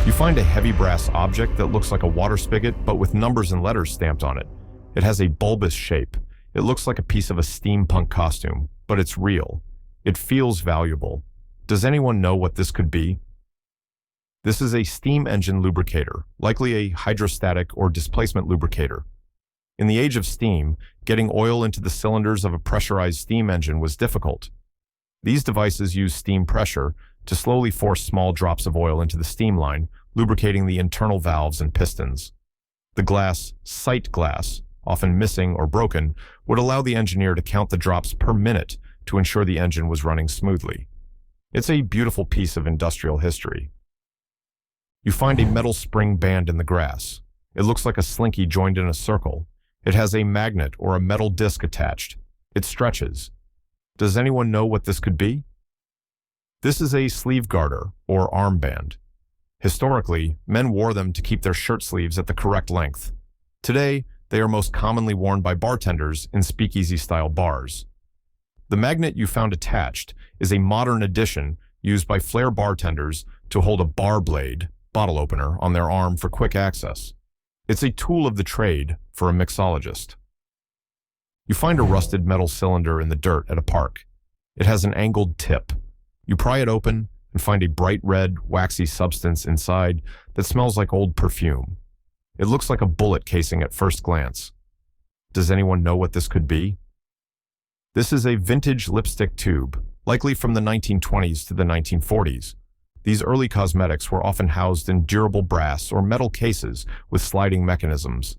You find a heavy brass object that looks like a water spigot, but with numbers and letters stamped on it. It has a bulbous shape. It looks like a piece of a steampunk costume, but it's real. It feels valuable. Does anyone know what this could be? This is a steam engine lubricator, likely a hydrostatic or displacement lubricator. In the age of steam, getting oil into the cylinders of a pressurized steam engine was difficult. These devices use steam pressure to slowly force small drops of oil into the steam line, lubricating the internal valves and pistons. The glass, sight glass, often missing or broken, would allow the engineer to count the drops per minute to ensure the engine was running smoothly. It's a beautiful piece of industrial history. You find a metal spring band in the grass. It looks like a slinky joined in a circle. It has a magnet or a metal disc attached. It stretches. Does anyone know what this could be? This is a sleeve garter or armband. Historically, men wore them to keep their shirt sleeves at the correct length. Today, they are most commonly worn by bartenders in speakeasy-style bars. The magnet you found attached is a modern addition used by flair bartenders to hold a bar blade, bottle opener, on their arm for quick access. It's a tool of the trade for a mixologist. You find a rusted metal cylinder in the dirt at a park. It has an angled tip. You pry it open and find a bright red, waxy substance inside that smells like old perfume. It looks like a bullet casing at first glance. Does anyone know what this could be? This is a vintage lipstick tube, likely from the 1920s to the 1940s. These early cosmetics were often housed in durable brass or metal cases with sliding mechanisms.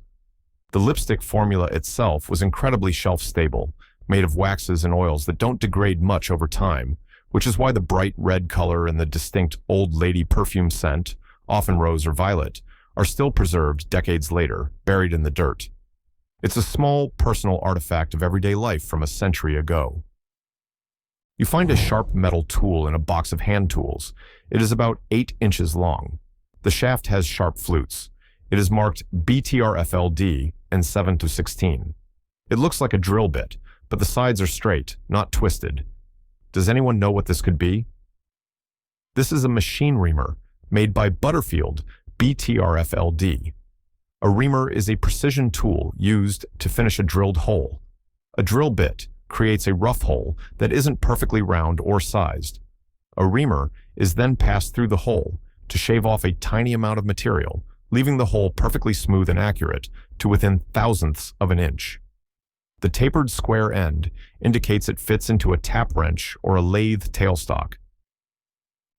The lipstick formula itself was incredibly shelf-stable, made of waxes and oils that don't degrade much over time, which is why the bright red color and the distinct old lady perfume scent, often rose or violet, are still preserved decades later, buried in the dirt. It's a small, personal artifact of everyday life from a century ago. You find a sharp metal tool in a box of hand tools. It is about 8 inches long. The shaft has sharp flutes. It is marked BTRFLD and 7 to 16. It looks like a drill bit, but the sides are straight, not twisted. Does anyone know what this could be? This is a machine reamer made by Butterfield, BTRFLD. A reamer is a precision tool used to finish a drilled hole. A drill bit creates a rough hole that isn't perfectly round or sized. A reamer is then passed through the hole to shave off a tiny amount of material, leaving the hole perfectly smooth and accurate to within thousandths of an inch. The tapered square end indicates it fits into a tap wrench or a lathe tailstock.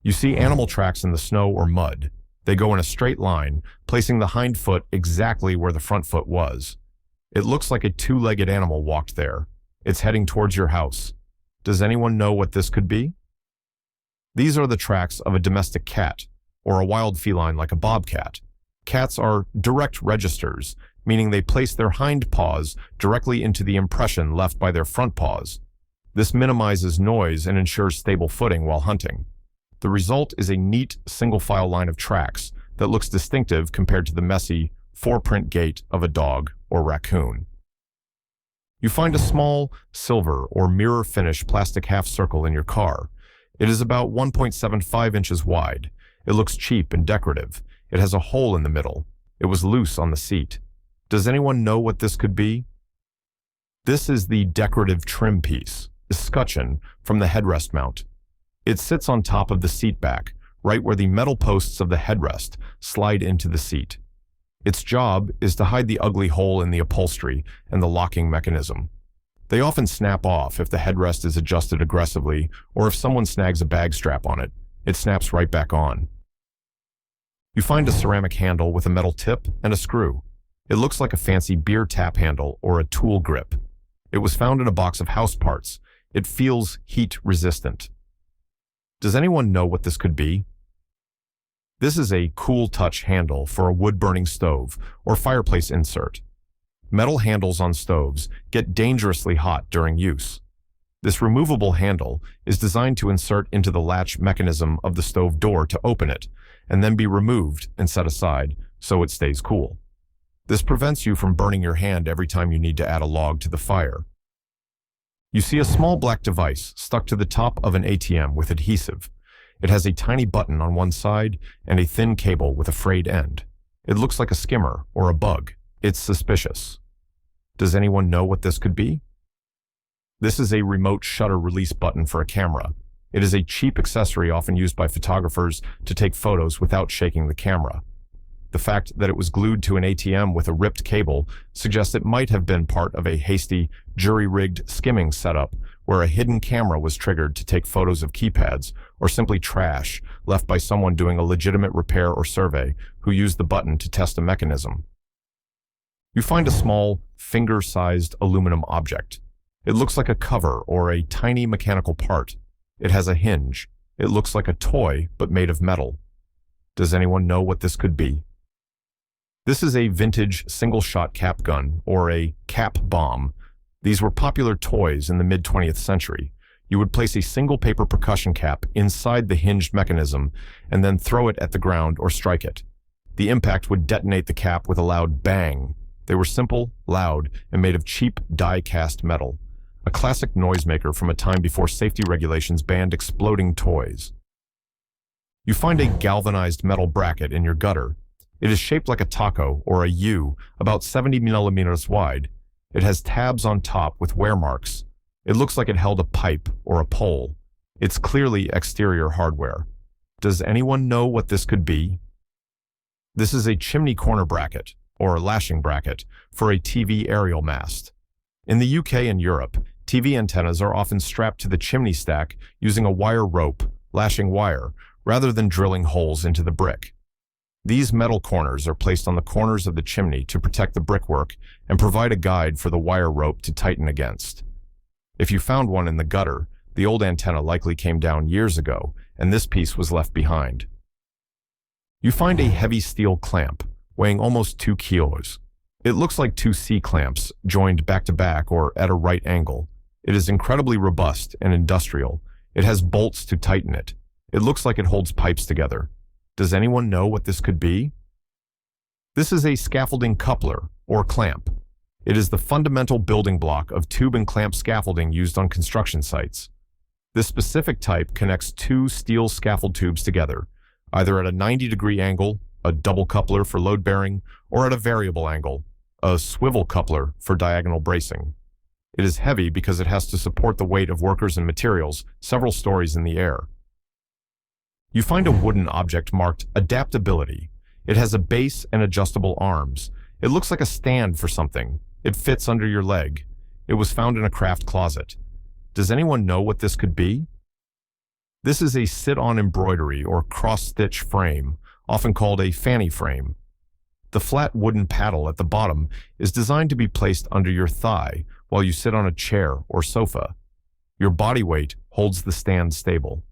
You see animal tracks in the snow or mud. They go in a straight line, placing the hind foot exactly where the front foot was. It looks like a two-legged animal walked there. It's heading towards your house. Does anyone know what this could be? These are the tracks of a domestic cat, or a wild feline like a bobcat. Cats are direct registers, meaning they place their hind paws directly into the impression left by their front paws. This minimizes noise and ensures stable footing while hunting. The result is a neat, single-file line of tracks that looks distinctive compared to the messy, four-print gait of a dog or raccoon. You find a small, silver or mirror-finish plastic half-circle in your car. It is about 1.75 inches wide. It looks cheap and decorative. It has a hole in the middle. It was loose on the seat. Does anyone know what this could be? This is the decorative trim piece, escutcheon, from the headrest mount. It sits on top of the seat back, right where the metal posts of the headrest slide into the seat. Its job is to hide the ugly hole in the upholstery and the locking mechanism. They often snap off if the headrest is adjusted aggressively or if someone snags a bag strap on it. It snaps right back on. You find a ceramic handle with a metal tip and a screw. It looks like a fancy beer tap handle or a tool grip. It was found in a box of house parts. It feels heat resistant. Does anyone know what this could be? This is a cool touch handle for a wood-burning stove or fireplace insert. Metal handles on stoves get dangerously hot during use. This removable handle is designed to insert into the latch mechanism of the stove door to open it, and then be removed and set aside so it stays cool. This prevents you from burning your hand every time you need to add a log to the fire. You see a small black device stuck to the top of an ATM with adhesive. It has a tiny button on one side and a thin cable with a frayed end. It looks like a skimmer or a bug. It's suspicious. Does anyone know what this could be? This is a remote shutter release button for a camera. It is a cheap accessory often used by photographers to take photos without shaking the camera. The fact that it was glued to an ATM with a ripped cable suggests it might have been part of a hasty, jury-rigged skimming setup where a hidden camera was triggered to take photos of keypads or simply trash left by someone doing a legitimate repair or survey who used the button to test a mechanism. You find a small, finger-sized aluminum object. It looks like a cover or a tiny mechanical part. It has a hinge. It looks like a toy, but made of metal. Does anyone know what this could be? This is a vintage single-shot cap gun, or a cap bomb. These were popular toys in the mid-20th century. You would place a single paper percussion cap inside the hinged mechanism and then throw it at the ground or strike it. The impact would detonate the cap with a loud bang. They were simple, loud, and made of cheap die-cast metal. A classic noisemaker from a time before safety regulations banned exploding toys. You find a galvanized metal bracket in your gutter. It is shaped like a taco or a U, about 70 millimeters wide. It has tabs on top with wear marks. It looks like it held a pipe or a pole. It's clearly exterior hardware. Does anyone know what this could be? This is a chimney corner bracket, or lashing bracket, for a TV aerial mast. In the UK and Europe, TV antennas are often strapped to the chimney stack using a wire rope, lashing wire, rather than drilling holes into the brick. These metal corners are placed on the corners of the chimney to protect the brickwork and provide a guide for the wire rope to tighten against. If you found one in the gutter, the old antenna likely came down years ago, and this piece was left behind. You find a heavy steel clamp, weighing almost 2 kilos. It looks like 2 C-clamps, joined back to back or at a right angle. It is incredibly robust and industrial. It has bolts to tighten it. It looks like it holds pipes together. Does anyone know what this could be? This is a scaffolding coupler, or clamp. It is the fundamental building block of tube and clamp scaffolding used on construction sites. This specific type connects 2 steel scaffold tubes together, either at a 90-degree angle, a double coupler for load bearing, or at a variable angle, a swivel coupler for diagonal bracing. It is heavy because it has to support the weight of workers and materials several stories in the air. You find a wooden object marked Adaptability. It has a base and adjustable arms. It looks like a stand for something. It fits under your leg. It was found in a craft closet. Does anyone know what this could be? This is a sit-on embroidery or cross-stitch frame, often called a fanny frame. The flat wooden paddle at the bottom is designed to be placed under your thigh while you sit on a chair or sofa. Your body weight holds the stand stable.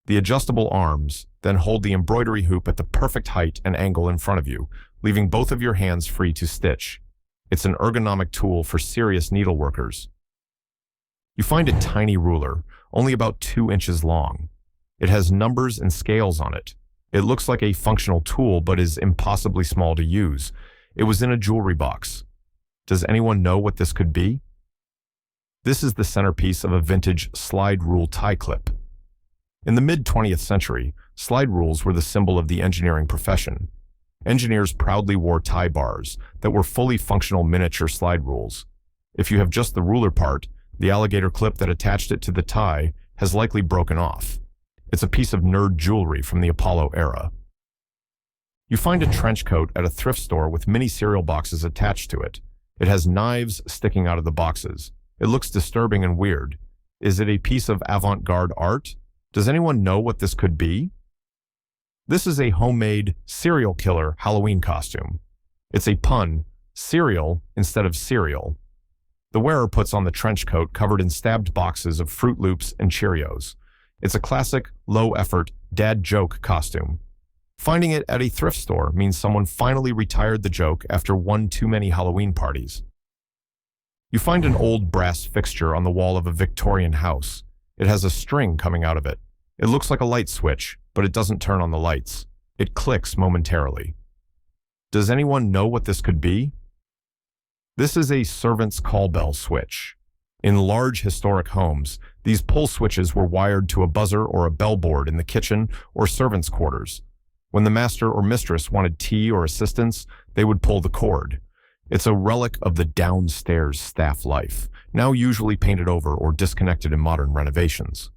The adjustable arms then hold the embroidery hoop at the perfect height and angle in front of you, leaving both of your hands free to stitch. It's an ergonomic tool for serious needleworkers. You find a tiny ruler, only about 2 inches long. It has numbers and scales on it. It looks like a functional tool but is impossibly small to use. It was in a jewelry box. Does anyone know what this could be? This is the centerpiece of a vintage slide rule tie clip. In the mid-20th century, slide rules were the symbol of the engineering profession. Engineers proudly wore tie bars that were fully functional miniature slide rules. If you have just the ruler part, the alligator clip that attached it to the tie has likely broken off. It's a piece of nerd jewelry from the Apollo era. You find a trench coat at a thrift store with mini cereal boxes attached to it. It has knives sticking out of the boxes. It looks disturbing and weird. Is it a piece of avant-garde art? Does anyone know what this could be? This is a homemade serial killer Halloween costume. It's a pun, cereal instead of cereal. The wearer puts on the trench coat covered in stabbed boxes of Fruit Loops and Cheerios. It's a classic, low-effort, dad joke costume. Finding it at a thrift store means someone finally retired the joke after one too many Halloween parties. You find an old brass fixture on the wall of a Victorian house. It has a string coming out of it. It looks like a light switch, but it doesn't turn on the lights. It clicks momentarily. Does anyone know what this could be? This is a servant's call bell switch. In large historic homes, these pull switches were wired to a buzzer or a bellboard in the kitchen or servants' quarters. When the master or mistress wanted tea or assistance, they would pull the cord. It's a relic of the downstairs staff life, now usually painted over or disconnected in modern renovations.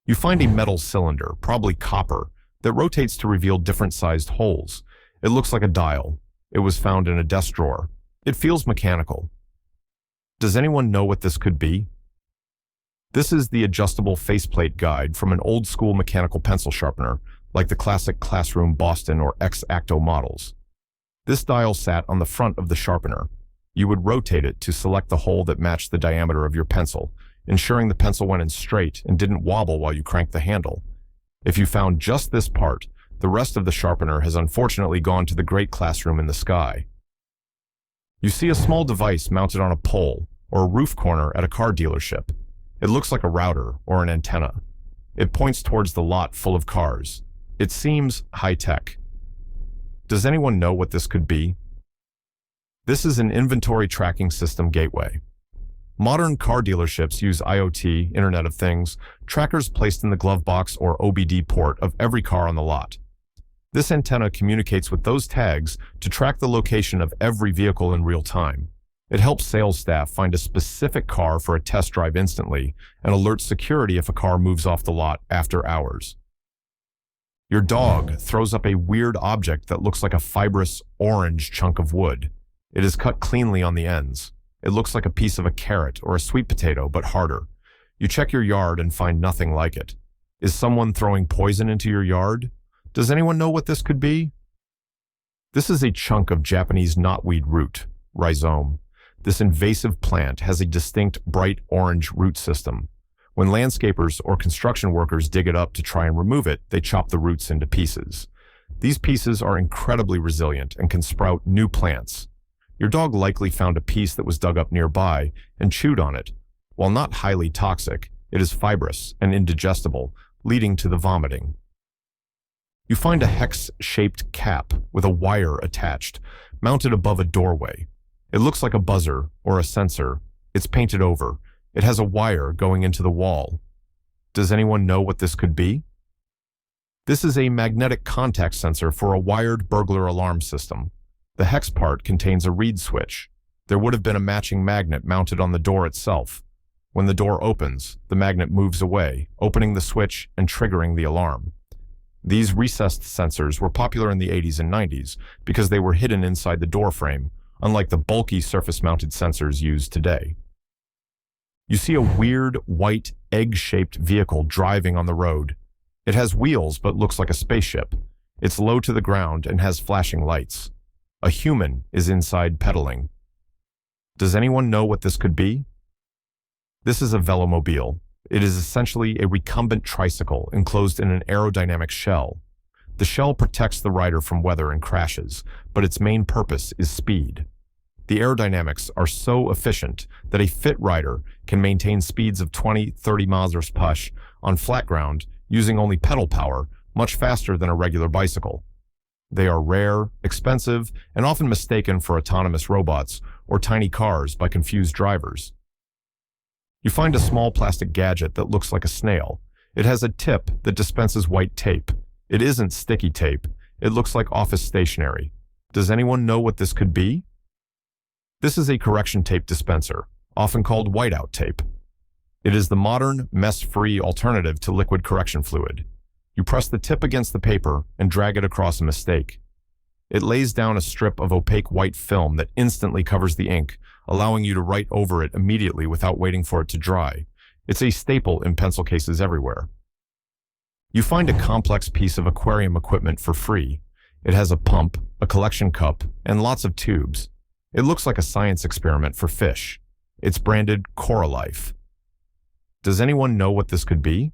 You find a metal cylinder, probably copper, that rotates to reveal different-sized holes. It looks like a dial. It was found in a desk drawer. It feels mechanical. Does anyone know what this could be? This is the adjustable faceplate guide from an old-school mechanical pencil sharpener, like the classic Classroom Boston or X-Acto models. This dial sat on the front of the sharpener. You would rotate it to select the hole that matched the diameter of your pencil, ensuring the pencil went in straight and didn't wobble while you cranked the handle. If you found just this part, the rest of the sharpener has unfortunately gone to the great classroom in the sky. You see a small device mounted on a pole or a roof corner at a car dealership. It looks like a router or an antenna. It points towards the lot full of cars. It seems high-tech. Does anyone know what this could be? This is an inventory tracking system gateway. Modern car dealerships use IoT, Internet of Things, trackers placed in the glove box or OBD port of every car on the lot. This antenna communicates with those tags to track the location of every vehicle in real time. It helps sales staff find a specific car for a test drive instantly and alerts security if a car moves off the lot after hours. Your dog throws up a weird object that looks like a fibrous orange chunk of wood. It is cut cleanly on the ends. It looks like a piece of a carrot or a sweet potato, but harder. You check your yard and find nothing like it. Is someone throwing poison into your yard? Does anyone know what this could be? This is a chunk of Japanese knotweed root, rhizome. This invasive plant has a distinct bright orange root system. When landscapers or construction workers dig it up to try and remove it, they chop the roots into pieces. These pieces are incredibly resilient and can sprout new plants. Your dog likely found a piece that was dug up nearby and chewed on it. While not highly toxic, it is fibrous and indigestible, leading to the vomiting. You find a hex-shaped cap with a wire attached, mounted above a doorway. It looks like a buzzer or a sensor. It's painted over. It has a wire going into the wall. Does anyone know what this could be? This is a magnetic contact sensor for a wired burglar alarm system. The hex part contains a reed switch. There would have been a matching magnet mounted on the door itself. When the door opens, the magnet moves away, opening the switch and triggering the alarm. These recessed sensors were popular in the 80s and 90s because they were hidden inside the door frame, unlike the bulky surface-mounted sensors used today. You see a weird, white, egg-shaped vehicle driving on the road. It has wheels but looks like a spaceship. It's low to the ground and has flashing lights. A human is inside pedaling. Does anyone know what this could be? This is a velomobile. It is essentially a recumbent tricycle enclosed in an aerodynamic shell. The shell protects the rider from weather and crashes, but its main purpose is speed. The aerodynamics are so efficient that a fit rider can maintain speeds of 20-30 miles per hour on flat ground using only pedal power, much faster than a regular bicycle. They are rare, expensive, and often mistaken for autonomous robots or tiny cars by confused drivers. You find a small plastic gadget that looks like a snail. It has a tip that dispenses white tape. It isn't sticky tape. It looks like office stationery. Does anyone know what this could be? This is a correction tape dispenser, often called whiteout tape. It is the modern, mess-free alternative to liquid correction fluid. You press the tip against the paper and drag it across a mistake. It lays down a strip of opaque white film that instantly covers the ink, allowing you to write over it immediately without waiting for it to dry. It's a staple in pencil cases everywhere. You find a complex piece of aquarium equipment for free. It has a pump, a collection cup, and lots of tubes. It looks like a science experiment for fish. It's branded Coralife. Does anyone know what this could be?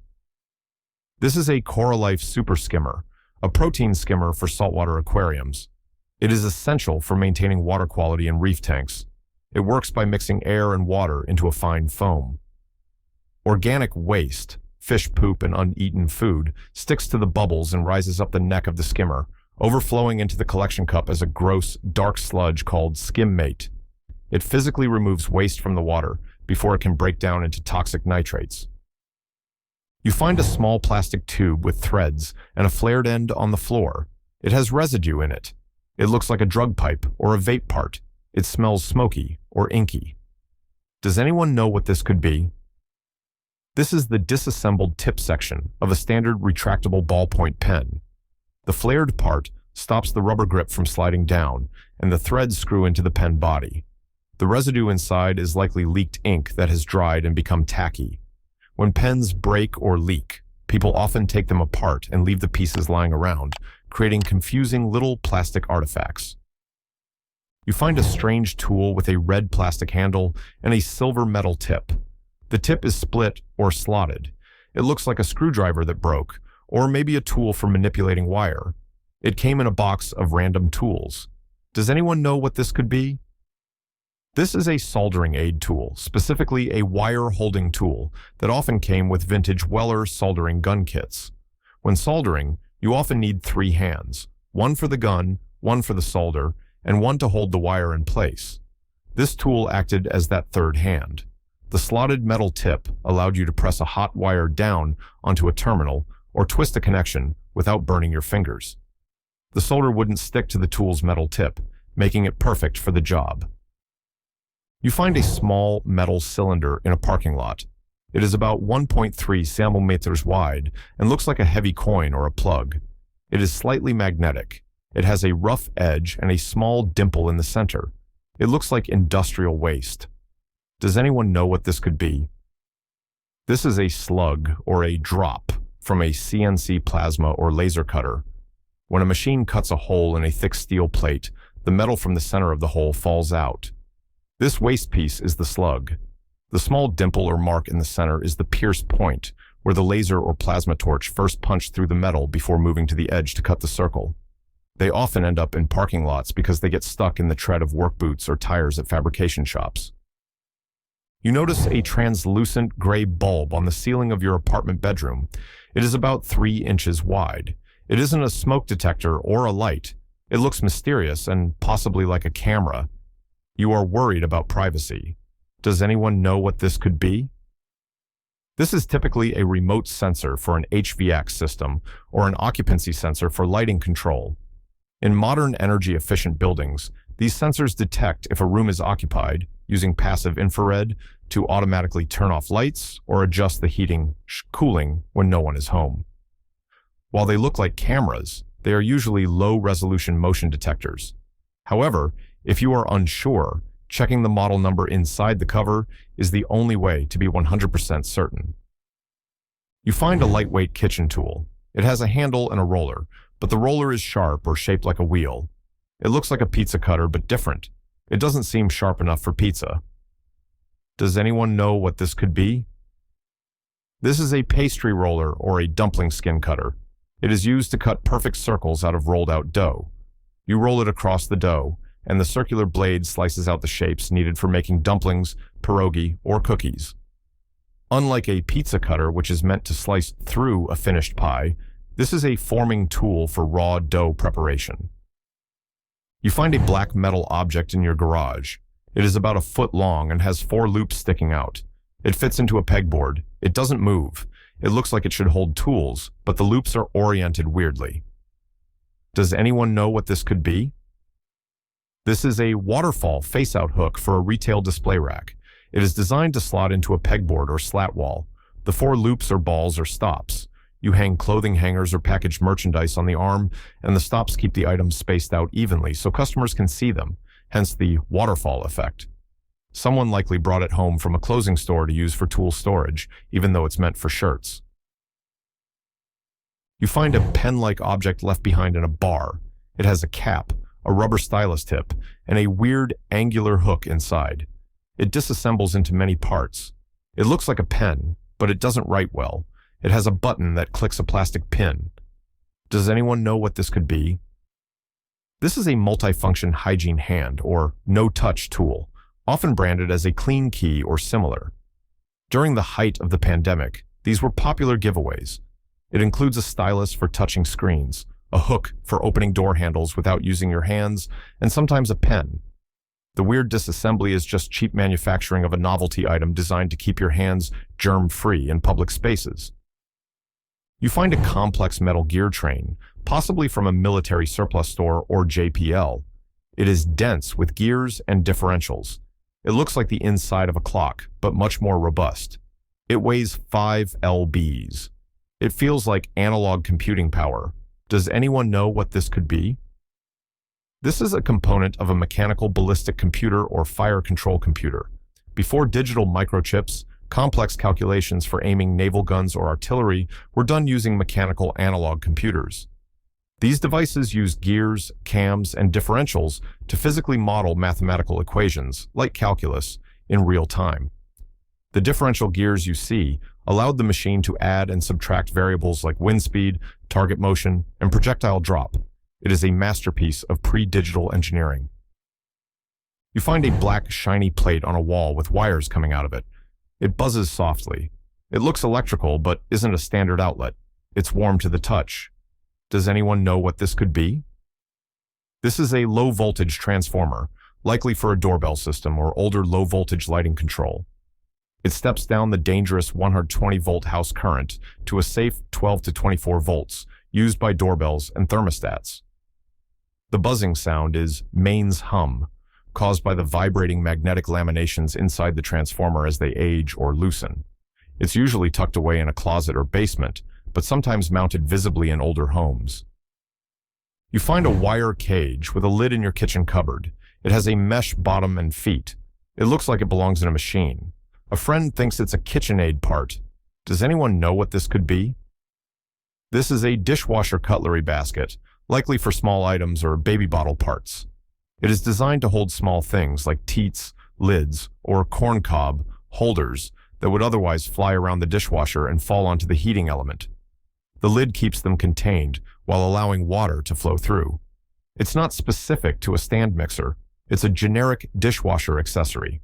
This is a Coralife super skimmer, a protein skimmer for saltwater aquariums. It is essential for maintaining water quality in reef tanks. It works by mixing air and water into a fine foam. Organic waste, fish poop and uneaten food, sticks to the bubbles and rises up the neck of the skimmer, overflowing into the collection cup as a gross, dark sludge called skimmate. It physically removes waste from the water before it can break down into toxic nitrates. You find a small plastic tube with threads and a flared end on the floor. It has residue in it. It looks like a drug pipe or a vape part. It smells smoky or inky. Does anyone know what this could be? This is the disassembled tip section of a standard retractable ballpoint pen. The flared part stops the rubber grip from sliding down, and the threads screw into the pen body. The residue inside is likely leaked ink that has dried and become tacky. When pens break or leak, people often take them apart and leave the pieces lying around, creating confusing little plastic artifacts. You find a strange tool with a red plastic handle and a silver metal tip. The tip is split or slotted. It looks like a screwdriver that broke, or maybe a tool for manipulating wire. It came in a box of random tools. Does anyone know what this could be? This is a soldering aid tool, specifically a wire holding tool that often came with vintage Weller soldering gun kits. When soldering, you often need 3 hands, one for the gun, one for the solder, and one to hold the wire in place. This tool acted as that third hand. The slotted metal tip allowed you to press a hot wire down onto a terminal or twist a connection without burning your fingers. The solder wouldn't stick to the tool's metal tip, making it perfect for the job. You find a small metal cylinder in a parking lot. It is about 1.3 centimeters wide and looks like a heavy coin or a plug. It is slightly magnetic. It has a rough edge and a small dimple in the center. It looks like industrial waste. Does anyone know what this could be? This is a slug or a drop from a CNC plasma or laser cutter. When a machine cuts a hole in a thick steel plate, the metal from the center of the hole falls out. This waste piece is the slug. The small dimple or mark in the center is the pierce point, where the laser or plasma torch first punched through the metal before moving to the edge to cut the circle. They often end up in parking lots because they get stuck in the tread of work boots or tires at fabrication shops. You notice a translucent gray bulb on the ceiling of your apartment bedroom. It is about 3 inches wide. It isn't a smoke detector or a light. It looks mysterious and possibly like a camera. You are worried about privacy. Does anyone know what this could be? This is typically a remote sensor for an HVAC system or an occupancy sensor for lighting control. In modern energy-efficient buildings, these sensors detect if a room is occupied using passive infrared to automatically turn off lights or adjust the heating/cooling when no one is home. While they look like cameras, they are usually low-resolution motion detectors. However, if you are unsure, checking the model number inside the cover is the only way to be 100% certain. You find a lightweight kitchen tool. It has a handle and a roller, but the roller is sharp or shaped like a wheel. It looks like a pizza cutter, but different. It doesn't seem sharp enough for pizza. Does anyone know what this could be? This is a pastry roller or a dumpling skin cutter. It is used to cut perfect circles out of rolled out dough. You roll it across the dough, and the circular blade slices out the shapes needed for making dumplings, pierogi, or cookies. Unlike a pizza cutter, which is meant to slice through a finished pie, this is a forming tool for raw dough preparation. You find a black metal object in your garage. It is about 1 foot long and has 4 loops sticking out. It fits into a pegboard. It doesn't move. It looks like it should hold tools, but the loops are oriented weirdly. Does anyone know what this could be? This is a waterfall face-out hook for a retail display rack. It is designed to slot into a pegboard or slat wall. The 4 loops or balls are stops. You hang clothing hangers or package merchandise on the arm, and the stops keep the items spaced out evenly so customers can see them, hence the waterfall effect. Someone likely brought it home from a clothing store to use for tool storage, even though it's meant for shirts. You find a pen-like object left behind in a bar. It has a cap, a rubber stylus tip, and a weird angular hook inside. It disassembles into many parts. It looks like a pen, but it doesn't write well. It has a button that clicks a plastic pin. Does anyone know what this could be? This is a multifunction hygiene hand or no-touch tool, often branded as a clean key or similar. During the height of the pandemic, these were popular giveaways. It includes a stylus for touching screens, a hook for opening door handles without using your hands, and sometimes a pen. The weird disassembly is just cheap manufacturing of a novelty item designed to keep your hands germ-free in public spaces. You find a complex metal gear train, possibly from a military surplus store or JPL. It is dense with gears and differentials. It looks like the inside of a clock, but much more robust. It weighs 5 lbs. It feels like analog computing power. Does anyone know what this could be? This is a component of a mechanical ballistic computer or fire control computer. Before digital microchips, complex calculations for aiming naval guns or artillery were done using mechanical analog computers. These devices used gears, cams, and differentials to physically model mathematical equations, like calculus, in real time. The differential gears you see allowed the machine to add and subtract variables like wind speed, target motion, and projectile drop. It is a masterpiece of pre-digital engineering. You find a black, shiny plate on a wall with wires coming out of it. It buzzes softly. It looks electrical, but isn't a standard outlet. It's warm to the touch. Does anyone know what this could be? This is a low-voltage transformer, likely for a doorbell system or older low-voltage lighting control. It steps down the dangerous 120-volt house current to a safe 12 to 24 volts, used by doorbells and thermostats. The buzzing sound is mains hum, caused by the vibrating magnetic laminations inside the transformer as they age or loosen. It's usually tucked away in a closet or basement, but sometimes mounted visibly in older homes. You find a wire cage with a lid in your kitchen cupboard. It has a mesh bottom and feet. It looks like it belongs in a machine. A friend thinks it's a KitchenAid part. Does anyone know what this could be? This is a dishwasher cutlery basket, likely for small items or baby bottle parts. It is designed to hold small things like teats, lids, or corn cob holders that would otherwise fly around the dishwasher and fall onto the heating element. The lid keeps them contained while allowing water to flow through. It's not specific to a stand mixer. It's a generic dishwasher accessory.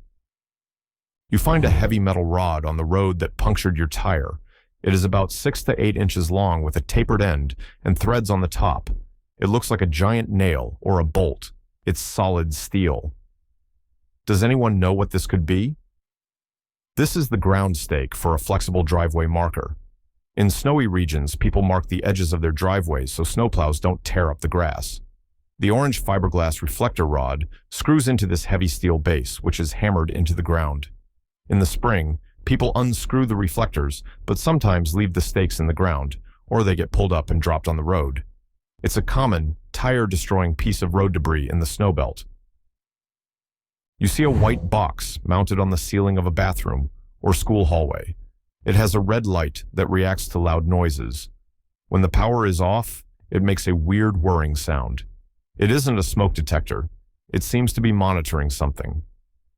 You find a heavy metal rod on the road that punctured your tire. It is about 6 to 8 inches long with a tapered end and threads on the top. It looks like a giant nail or a bolt. It's solid steel. Does anyone know what this could be? This is the ground stake for a flexible driveway marker. In snowy regions, people mark the edges of their driveways so snowplows don't tear up the grass. The orange fiberglass reflector rod screws into this heavy steel base, which is hammered into the ground. In the spring, people unscrew the reflectors, but sometimes leave the stakes in the ground, or they get pulled up and dropped on the road. It's a common, tire-destroying piece of road debris in the snowbelt. You see a white box mounted on the ceiling of a bathroom or school hallway. It has a red light that reacts to loud noises. When the power is off, it makes a weird whirring sound. It isn't a smoke detector. It seems to be monitoring something.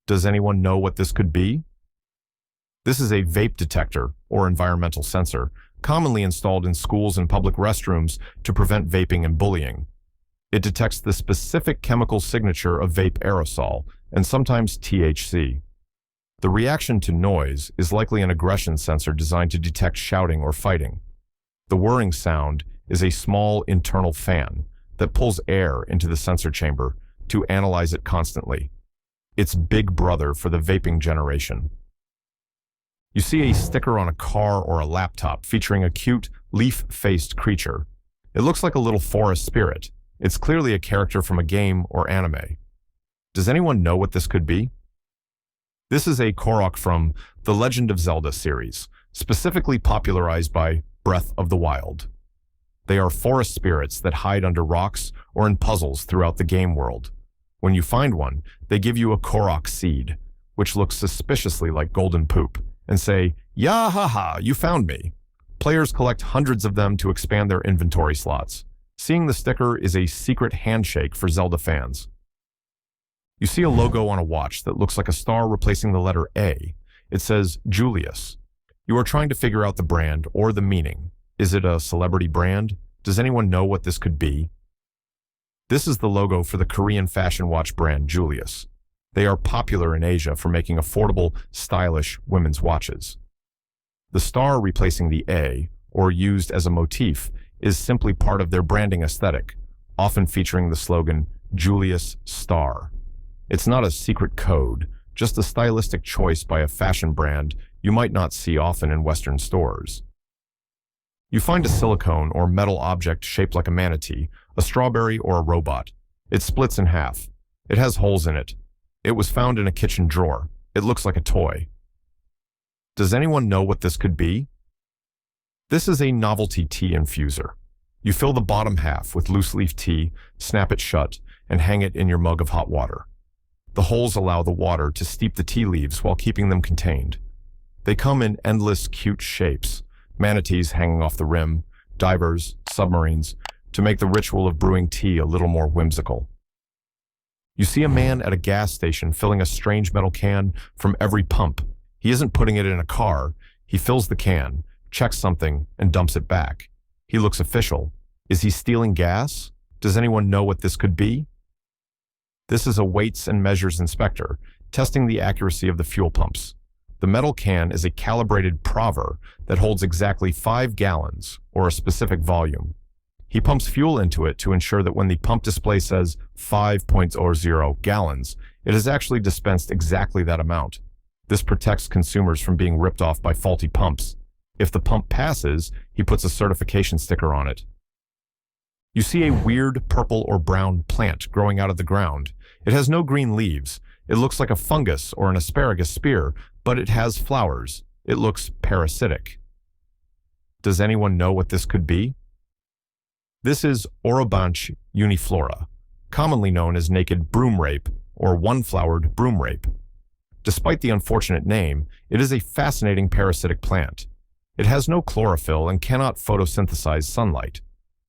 Does anyone know what this could be? This is a vape detector, or environmental sensor, commonly installed in schools and public restrooms to prevent vaping and bullying. It detects the specific chemical signature of vape aerosol, and sometimes THC. The reaction to noise is likely an aggression sensor designed to detect shouting or fighting. The whirring sound is a small internal fan that pulls air into the sensor chamber to analyze it constantly. It's Big Brother for the vaping generation. You see a sticker on a car or a laptop featuring a cute, leaf-faced creature. It looks like a little forest spirit. It's clearly a character from a game or anime. Does anyone know what this could be? This is a Korok from the Legend of Zelda series, specifically popularized by Breath of the Wild. They are forest spirits that hide under rocks or in puzzles throughout the game world. When you find one, they give you a Korok seed, which looks suspiciously like golden poop, and say, "Ya ha ha, you found me." Players collect hundreds of them to expand their inventory slots. Seeing the sticker is a secret handshake for Zelda fans. You see a logo on a watch that looks like a star replacing the letter A. It says Julius. You are trying to figure out the brand or the meaning. Is it a celebrity brand? Does anyone know what this could be? This is the logo for the Korean fashion watch brand Julius. They are popular in Asia for making affordable, stylish women's watches. The star replacing the A, or used as a motif, is simply part of their branding aesthetic, often featuring the slogan, Julius Star. It's not a secret code, just a stylistic choice by a fashion brand you might not see often in Western stores. You find a silicone or metal object shaped like a manatee, a strawberry, or a robot. It splits in half. It has holes in it. It was found in a kitchen drawer. It looks like a toy. Does anyone know what this could be? This is a novelty tea infuser. You fill the bottom half with loose-leaf tea, snap it shut, and hang it in your mug of hot water. The holes allow the water to steep the tea leaves while keeping them contained. They come in endless cute shapes, manatees hanging off the rim, divers, submarines, to make the ritual of brewing tea a little more whimsical. You see a man at a gas station filling a strange metal can from every pump. He isn't putting it in a car. He fills the can, checks something, and dumps it back. He looks official. Is he stealing gas? Does anyone know what this could be? This is a weights and measures inspector, testing the accuracy of the fuel pumps. The metal can is a calibrated prover that holds exactly 5 gallons, or a specific volume. He pumps fuel into it to ensure that when the pump display says 5.00 gallons, it has actually dispensed exactly that amount. This protects consumers from being ripped off by faulty pumps. If the pump passes, he puts a certification sticker on it. You see a weird purple or brown plant growing out of the ground. It has no green leaves. It looks like a fungus or an asparagus spear, but it has flowers. It looks parasitic. Does anyone know what this could be? This is Orobanche uniflora, commonly known as naked broom rape or one-flowered broom rape. Despite the unfortunate name, it is a fascinating parasitic plant. It has no chlorophyll and cannot photosynthesize sunlight.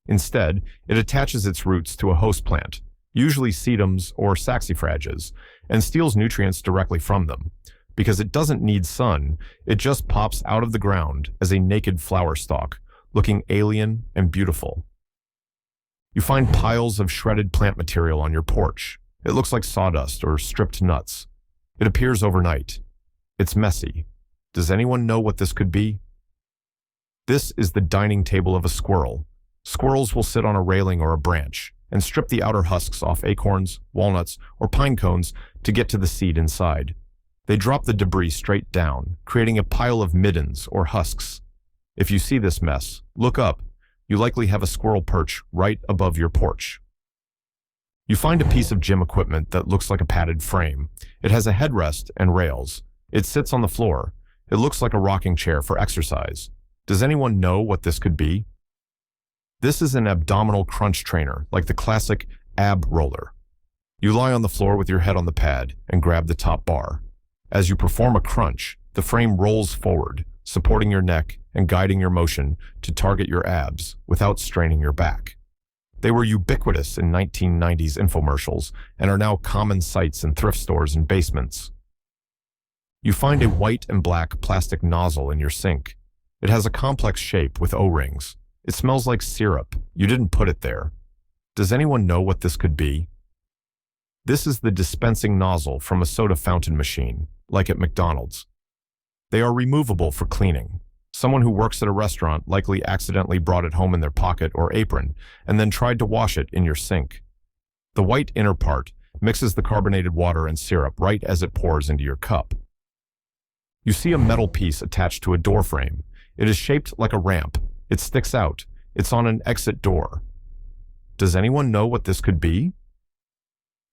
Instead, it attaches its roots to a host plant, usually sedums or saxifrages, and steals nutrients directly from them. Because it doesn't need sun, it just pops out of the ground as a naked flower stalk, looking alien and beautiful. You find piles of shredded plant material on your porch. It looks like sawdust or stripped nuts. It appears overnight. It's messy. Does anyone know what this could be? This is the dining table of a squirrel. Squirrels will sit on a railing or a branch and strip the outer husks off acorns, walnuts, or pine cones to get to the seed inside. They drop the debris straight down, creating a pile of middens or husks. If you see this mess, look up. You likely have a squirrel perch right above your porch. You find a piece of gym equipment that looks like a padded frame. It has a headrest and rails. It sits on the floor. It looks like a rocking chair for exercise. Does anyone know what this could be? This is an abdominal crunch trainer, like the classic ab roller. You lie on the floor with your head on the pad and grab the top bar. As you perform a crunch, the frame rolls forward, supporting your neck and guiding your motion to target your abs without straining your back. They were ubiquitous in 1990s infomercials and are now common sights in thrift stores and basements. You find a white and black plastic nozzle in your sink. It has a complex shape with O-rings. It smells like syrup. You didn't put it there. Does anyone know what this could be? This is the dispensing nozzle from a soda fountain machine, like at McDonald's. They are removable for cleaning. Someone who works at a restaurant likely accidentally brought it home in their pocket or apron and then tried to wash it in your sink. The white inner part mixes the carbonated water and syrup right as it pours into your cup. You see a metal piece attached to a door frame. It is shaped like a ramp. It sticks out. It's on an exit door. Does anyone know what this could be?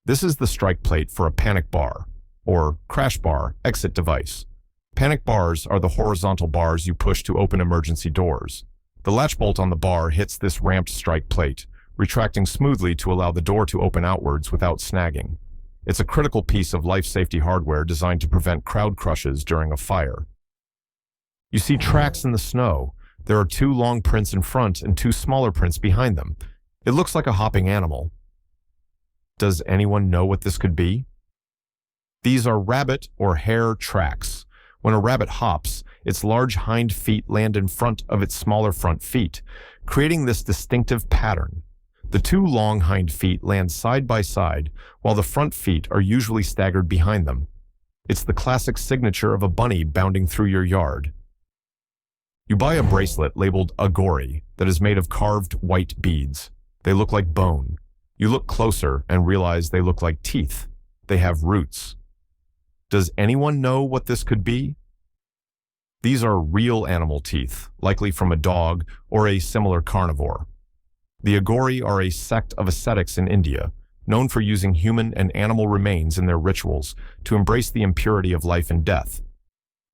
This is the strike plate for a panic bar, or crash bar exit device. Panic bars are the horizontal bars you push to open emergency doors. The latch bolt on the bar hits this ramped strike plate, retracting smoothly to allow the door to open outwards without snagging. It's a critical piece of life safety hardware designed to prevent crowd crushes during a fire. You see tracks in the snow. There are 2 long prints in front and 2 smaller prints behind them. It looks like a hopping animal. Does anyone know what this could be? These are rabbit or hare tracks. When a rabbit hops, its large hind feet land in front of its smaller front feet, creating this distinctive pattern. The 2 long hind feet land side by side, while the front feet are usually staggered behind them. It's the classic signature of a bunny bounding through your yard. You buy a bracelet labeled Agori that is made of carved white beads. They look like bone. You look closer and realize they look like teeth. They have roots. Does anyone know what this could be? These are real animal teeth, likely from a dog or a similar carnivore. The Agori are a sect of ascetics in India, known for using human and animal remains in their rituals to embrace the impurity of life and death.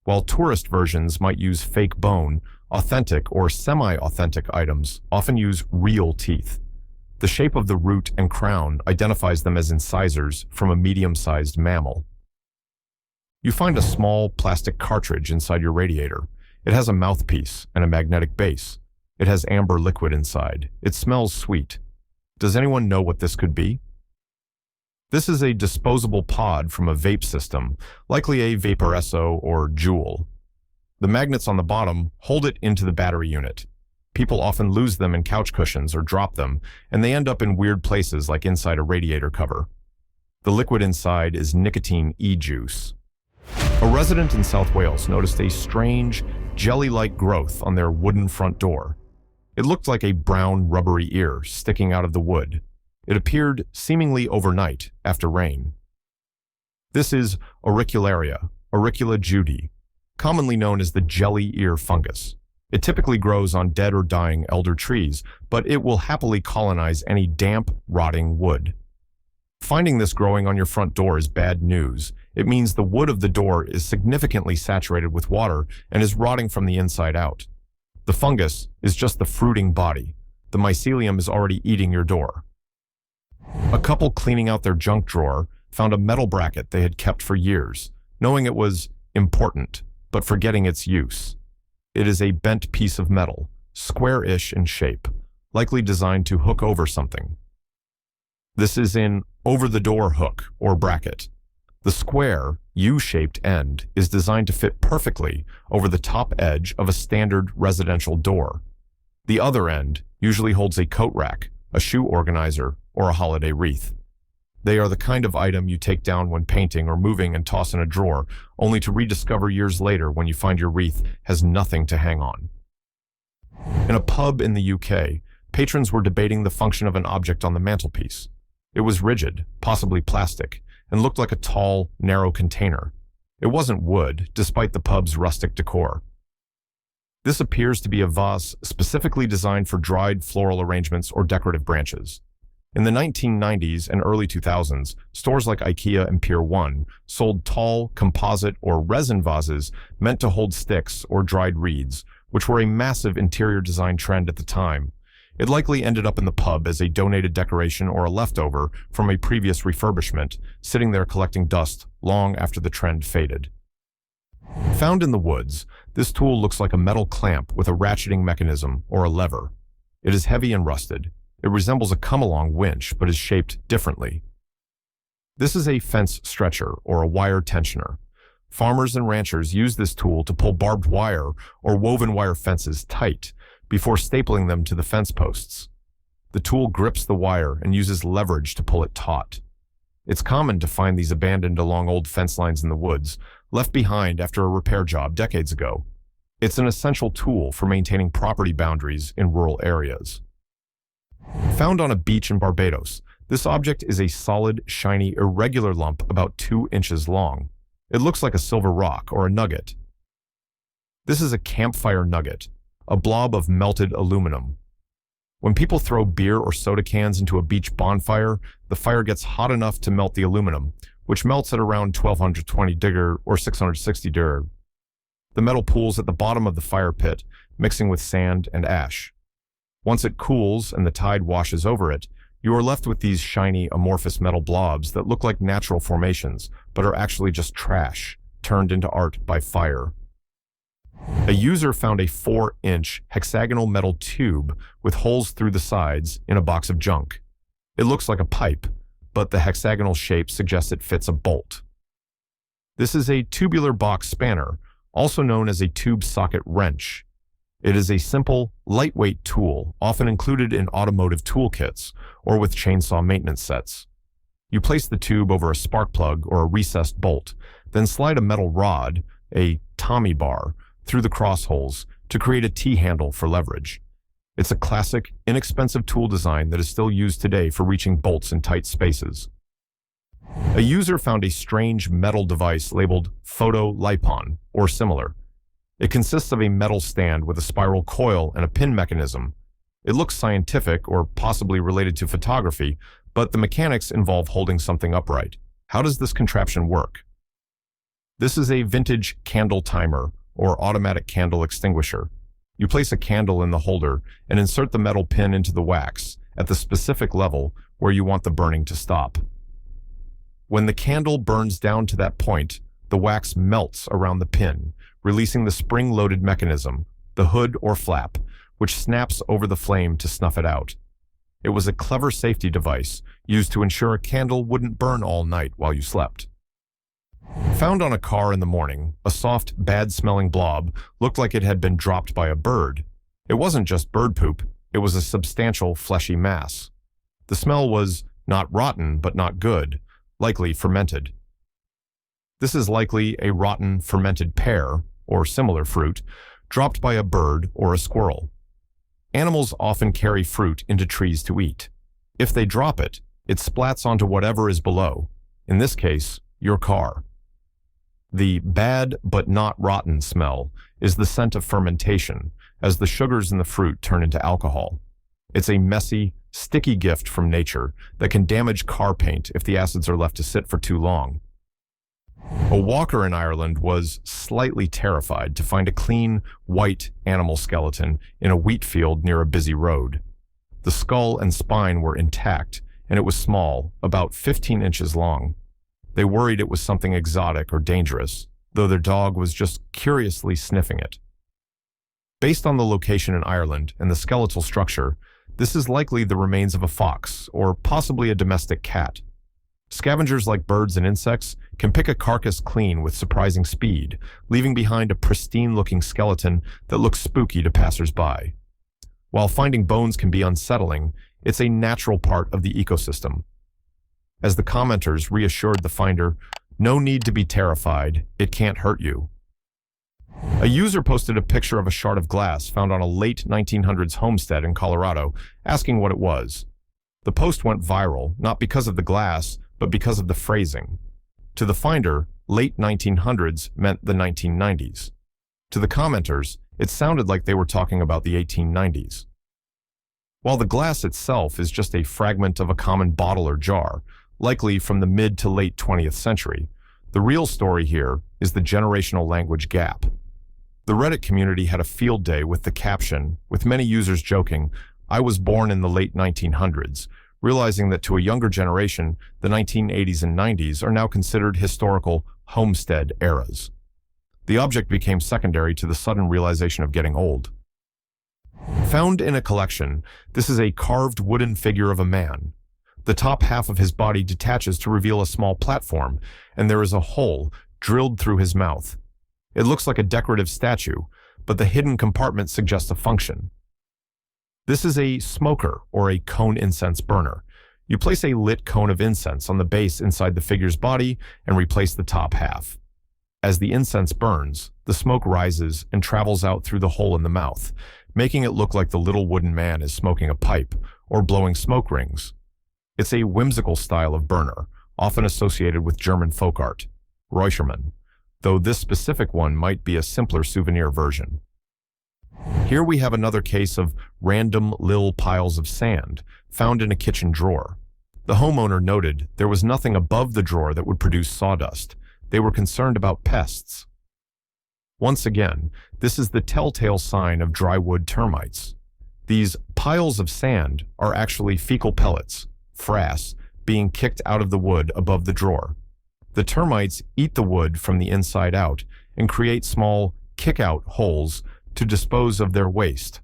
While tourist versions might use fake bone, authentic or semi-authentic items often use real teeth. The shape of the root and crown identifies them as incisors from a medium-sized mammal. You find a small plastic cartridge inside your radiator. It has a mouthpiece and a magnetic base. It has amber liquid inside. It smells sweet. Does anyone know what this could be? This is a disposable pod from a vape system, likely a Vaporesso or Juul. The magnets on the bottom hold it into the battery unit. People often lose them in couch cushions or drop them, and they end up in weird places like inside a radiator cover. The liquid inside is nicotine e-juice. A resident in South Wales noticed a strange, jelly-like growth on their wooden front door. It looked like a brown, rubbery ear sticking out of the wood. It appeared seemingly overnight after rain. This is Auricularia, Auricula judi, commonly known as the jelly ear fungus. It typically grows on dead or dying elder trees, but it will happily colonize any damp, rotting wood. Finding this growing on your front door is bad news. It means the wood of the door is significantly saturated with water and is rotting from the inside out. The fungus is just the fruiting body. The mycelium is already eating your door. A couple cleaning out their junk drawer found a metal bracket they had kept for years, knowing it was important, but forgetting its use. It is a bent piece of metal, square-ish in shape, likely designed to hook over something. This is an over-the-door hook or bracket. The square, U-shaped end is designed to fit perfectly over the top edge of a standard residential door. The other end usually holds a coat rack, a shoe organizer, or a holiday wreath. They are the kind of item you take down when painting or moving and toss in a drawer, only to rediscover years later when you find your wreath has nothing to hang on. In a pub in the UK, patrons were debating the function of an object on the mantelpiece. It was rigid, possibly plastic, and looked like a tall, narrow container. It wasn't wood, despite the pub's rustic decor. This appears to be a vase specifically designed for dried floral arrangements or decorative branches. In the 1990s and early 2000s, stores like IKEA and Pier 1 sold tall, composite, or resin vases meant to hold sticks or dried reeds, which were a massive interior design trend at the time. It likely ended up in the pub as a donated decoration or a leftover from a previous refurbishment, sitting there collecting dust long after the trend faded. Found in the woods, this tool looks like a metal clamp with a ratcheting mechanism or a lever. It is heavy and rusted. It resembles a come-along winch, but is shaped differently. This is a fence stretcher or a wire tensioner. Farmers and ranchers use this tool to pull barbed wire or woven wire fences tight before stapling them to the fence posts. The tool grips the wire and uses leverage to pull it taut. It's common to find these abandoned along old fence lines in the woods, left behind after a repair job decades ago. It's an essential tool for maintaining property boundaries in rural areas. Found on a beach in Barbados, this object is a solid, shiny, irregular lump about 2 inches long. It looks like a silver rock or a nugget. This is a campfire nugget, a blob of melted aluminum. When people throw beer or soda cans into a beach bonfire, the fire gets hot enough to melt the aluminum, which melts at around 1220 Digger or 660 Digger. The metal pools at the bottom of the fire pit, mixing with sand and ash. Once it cools and the tide washes over it, you are left with these shiny, amorphous metal blobs that look like natural formations, but are actually just trash, turned into art by fire. A user found a 4-inch hexagonal metal tube with holes through the sides in a box of junk. It looks like a pipe, but the hexagonal shape suggests it fits a bolt. This is a tubular box spanner, also known as a tube socket wrench. It is a simple, lightweight tool, often included in automotive toolkits or with chainsaw maintenance sets. You place the tube over a spark plug or a recessed bolt, then slide a metal rod, a Tommy bar, through the cross holes to create a T-handle for leverage. It's a classic, inexpensive tool design that is still used today for reaching bolts in tight spaces. A user found a strange metal device labeled photolipon, or similar. It consists of a metal stand with a spiral coil and a pin mechanism. It looks scientific or possibly related to photography, but the mechanics involve holding something upright. How does this contraption work? This is a vintage candle timer, or automatic candle extinguisher. You place a candle in the holder and insert the metal pin into the wax at the specific level where you want the burning to stop. When the candle burns down to that point, the wax melts around the pin, releasing the spring-loaded mechanism, the hood or flap, which snaps over the flame to snuff it out. It was a clever safety device used to ensure a candle wouldn't burn all night while you slept. Found on a car in the morning, a soft, bad-smelling blob looked like it had been dropped by a bird. It wasn't just bird poop, it was a substantial, fleshy mass. The smell was not rotten, but not good, likely fermented. This is likely a rotten, fermented pear, or similar fruit, dropped by a bird or a squirrel. Animals often carry fruit into trees to eat. If they drop it, it splats onto whatever is below, in this case, your car. The bad but not rotten smell is the scent of fermentation, as the sugars in the fruit turn into alcohol. It's a messy, sticky gift from nature that can damage car paint if the acids are left to sit for too long. A walker in Ireland was slightly terrified to find a clean, white animal skeleton in a wheat field near a busy road. The skull and spine were intact, and it was small, about 15 inches long. They worried it was something exotic or dangerous, though their dog was just curiously sniffing it. Based on the location in Ireland and the skeletal structure, this is likely the remains of a fox, or possibly a domestic cat. Scavengers like birds and insects can pick a carcass clean with surprising speed, leaving behind a pristine-looking skeleton that looks spooky to passers-by. While finding bones can be unsettling, it's a natural part of the ecosystem. As the commenters reassured the finder, no need to be terrified, it can't hurt you. A user posted a picture of a shard of glass found on a late 1900s homestead in Colorado, asking what it was. The post went viral, not because of the glass, but because of the phrasing. To the finder, late 1900s meant the 1990s. To the commenters, it sounded like they were talking about the 1890s. While the glass itself is just a fragment of a common bottle or jar, likely from the mid to late 20th century, the real story here is the generational language gap. The Reddit community had a field day with the caption, with many users joking, "I was born in the late 1900s," realizing that to a younger generation, the 1980s and 90s are now considered historical homestead eras. The object became secondary to the sudden realization of getting old. Found in a collection, this is a carved wooden figure of a man. The top half of his body detaches to reveal a small platform, and there is a hole drilled through his mouth. It looks like a decorative statue, but the hidden compartment suggests a function. This is a smoker, or a cone incense burner. You place a lit cone of incense on the base inside the figure's body and replace the top half. As the incense burns, the smoke rises and travels out through the hole in the mouth, making it look like the little wooden man is smoking a pipe or blowing smoke rings. It's a whimsical style of burner, often associated with German folk art, Räuchermann, though this specific one might be a simpler souvenir version. Here we have another case of random little piles of sand found in a kitchen drawer. The homeowner noted there was nothing above the drawer that would produce sawdust. They were concerned about pests. Once again, this is the telltale sign of dry wood termites. These piles of sand are actually fecal pellets, frass, being kicked out of the wood above the drawer. The termites eat the wood from the inside out and create small kick-out holes to dispose of their waste.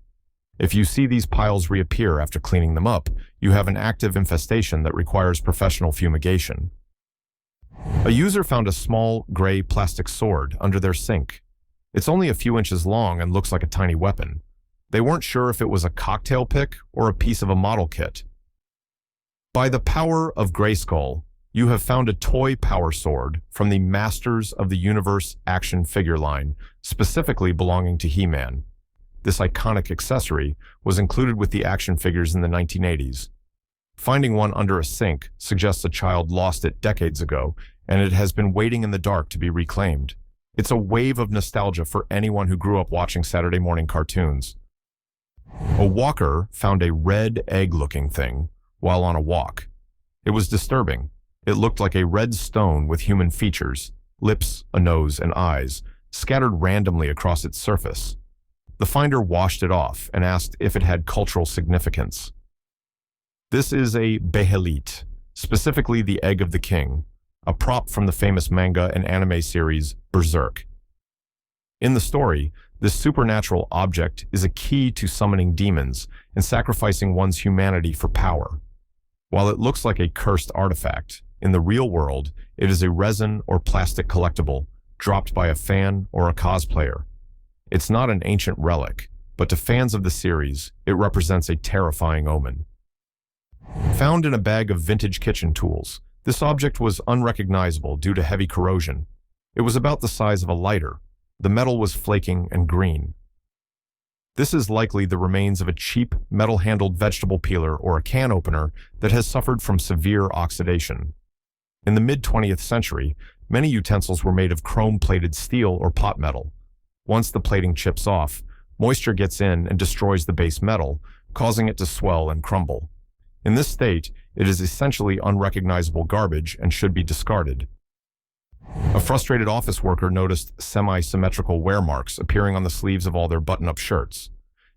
If you see these piles reappear after cleaning them up, you have an active infestation that requires professional fumigation. A user found a small, gray plastic sword under their sink. It's only a few inches long and looks like a tiny weapon. They weren't sure if it was a cocktail pick or a piece of a model kit. By the power of Grayskull, you have found a toy power sword from the Masters of the Universe action figure line, specifically belonging to He-Man. This iconic accessory was included with the action figures in the 1980s. Finding one under a sink suggests a child lost it decades ago, and it has been waiting in the dark to be reclaimed. It's a wave of nostalgia for anyone who grew up watching Saturday morning cartoons. A walker found a red egg-looking thing while on a walk. It was disturbing. It looked like a red stone with human features, lips, a nose, and eyes, scattered randomly across its surface. The finder washed it off and asked if it had cultural significance. This is a behelit, specifically the egg of the king, a prop from the famous manga and anime series Berserk. In the story, this supernatural object is a key to summoning demons and sacrificing one's humanity for power. While it looks like a cursed artifact, in the real world, it is a resin or plastic collectible dropped by a fan or a cosplayer. It's not an ancient relic, but to fans of the series, it represents a terrifying omen. Found in a bag of vintage kitchen tools, this object was unrecognizable due to heavy corrosion. It was about the size of a lighter. The metal was flaking and green. This is likely the remains of a cheap, metal-handled vegetable peeler or a can opener that has suffered from severe oxidation. In the mid-20th century, many utensils were made of chrome-plated steel or pot metal. Once the plating chips off, moisture gets in and destroys the base metal, causing it to swell and crumble. In this state, it is essentially unrecognizable garbage and should be discarded. A frustrated office worker noticed semi-symmetrical wear marks appearing on the sleeves of all their button-up shirts.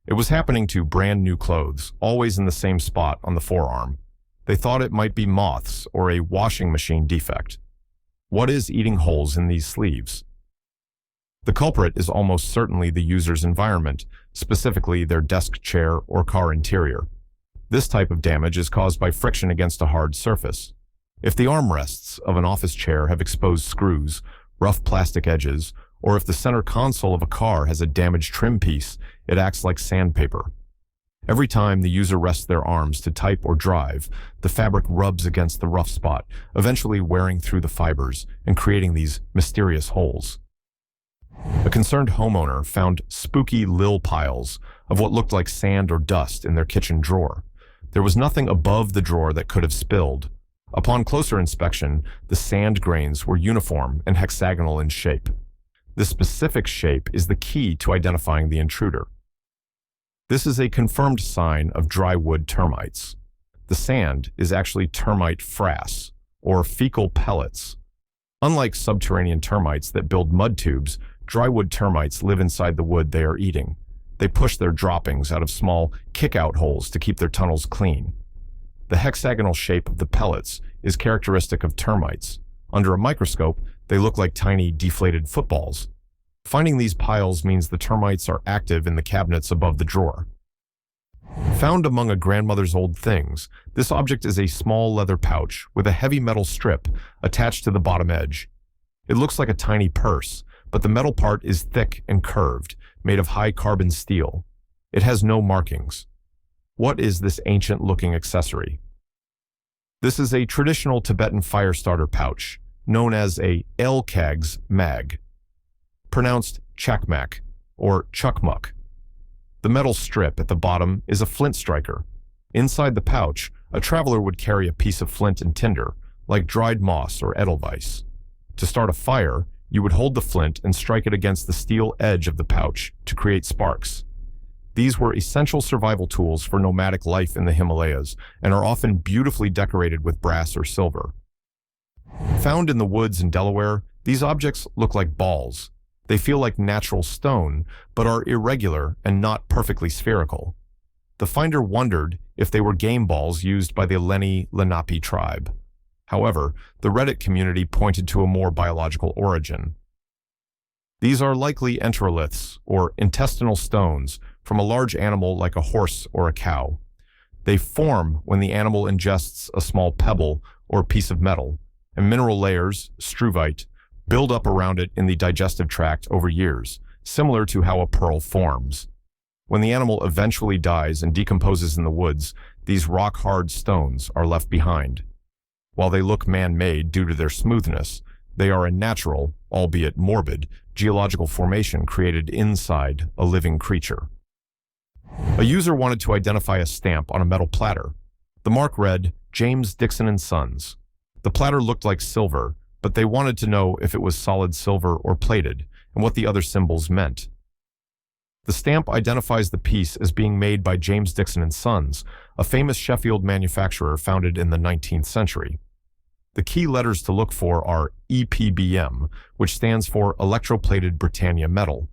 It was happening to brand new clothes, always in the same spot on the forearm. They thought it might be moths or a washing machine defect. What is eating holes in these sleeves? The culprit is almost certainly the user's environment, specifically their desk chair or car interior. This type of damage is caused by friction against a hard surface. If the armrests of an office chair have exposed screws, rough plastic edges, or if the center console of a car has a damaged trim piece, it acts like sandpaper. Every time the user rests their arms to type or drive, the fabric rubs against the rough spot, eventually wearing through the fibers and creating these mysterious holes. A concerned homeowner found spooky lil piles of what looked like sand or dust in their kitchen drawer. There was nothing above the drawer that could have spilled. Upon closer inspection, the sand grains were uniform and hexagonal in shape. This specific shape is the key to identifying the intruder. This is a confirmed sign of dry wood termites. The sand is actually termite frass, or fecal pellets. Unlike subterranean termites that build mud tubes, dry wood termites live inside the wood they are eating. They push their droppings out of small kick-out holes to keep their tunnels clean. The hexagonal shape of the pellets is characteristic of termites. Under a microscope, they look like tiny deflated footballs. Finding these piles means the termites are active in the cabinets above the drawer. Found among a grandmother's old things, this object is a small leather pouch with a heavy metal strip attached to the bottom edge. It looks like a tiny purse, but the metal part is thick and curved, made of high-carbon steel. It has no markings. What is this ancient-looking accessory? This is a traditional Tibetan fire starter pouch, known as a elkags mag, pronounced chakmak or chukmuk. The metal strip at the bottom is a flint striker. Inside the pouch, a traveler would carry a piece of flint and tinder, like dried moss or edelweiss. To start a fire, you would hold the flint and strike it against the steel edge of the pouch to create sparks. These were essential survival tools for nomadic life in the Himalayas and are often beautifully decorated with brass or silver. Found in the woods in Delaware, these objects look like balls. They feel like natural stone, but are irregular and not perfectly spherical. The finder wondered if they were game balls used by the Lenni Lenape tribe. However, the Reddit community pointed to a more biological origin. These are likely enteroliths, or intestinal stones, from a large animal like a horse or a cow. They form when the animal ingests a small pebble or piece of metal, and mineral layers, struvite, build up around it in the digestive tract over years, similar to how a pearl forms. When the animal eventually dies and decomposes in the woods, these rock-hard stones are left behind. While they look man-made due to their smoothness, they are a natural, albeit morbid, geological formation created inside a living creature. A user wanted to identify a stamp on a metal platter. The mark read, James Dixon & Sons. The platter looked like silver, but they wanted to know if it was solid silver or plated, and what the other symbols meant. The stamp identifies the piece as being made by James Dixon & Sons, a famous Sheffield manufacturer founded in the 19th century. The key letters to look for are EPBM, which stands for Electroplated Britannia Metal.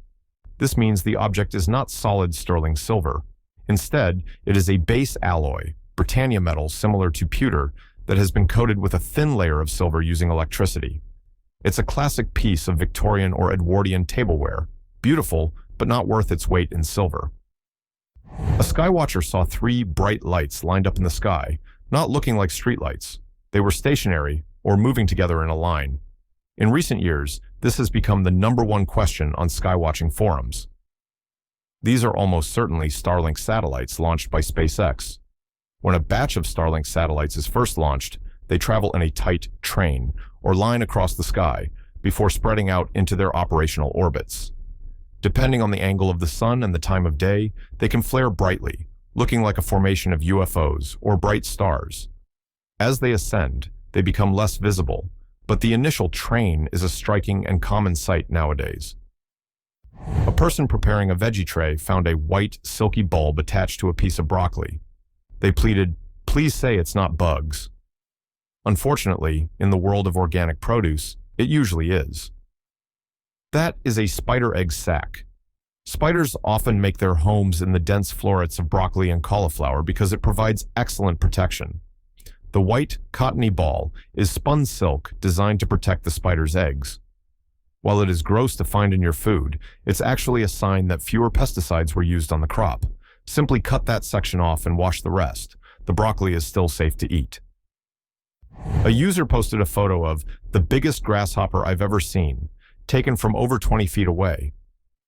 This means the object is not solid sterling silver. Instead, it is a base alloy, Britannia metal similar to pewter, that has been coated with a thin layer of silver using electricity. It's a classic piece of Victorian or Edwardian tableware, beautiful, but not worth its weight in silver. A skywatcher saw 3 bright lights lined up in the sky, not looking like streetlights. They were stationary or moving together in a line. In recent years, this has become the #1 question on skywatching forums. These are almost certainly Starlink satellites launched by SpaceX. When a batch of Starlink satellites is first launched, they travel in a tight train or line across the sky before spreading out into their operational orbits. Depending on the angle of the sun and the time of day, they can flare brightly, looking like a formation of UFOs or bright stars. As they ascend, they become less visible, but the initial train is a striking and common sight nowadays. A person preparing a veggie tray found a white, silky bulb attached to a piece of broccoli. They pleaded, "Please say it's not bugs." Unfortunately, in the world of organic produce, it usually is. That is a spider egg sac. Spiders often make their homes in the dense florets of broccoli and cauliflower because it provides excellent protection. The white, cottony ball is spun silk designed to protect the spider's eggs. While it is gross to find in your food, it's actually a sign that fewer pesticides were used on the crop. Simply cut that section off and wash the rest. The broccoli is still safe to eat. A user posted a photo of the biggest grasshopper I've ever seen, taken from over 20 feet away.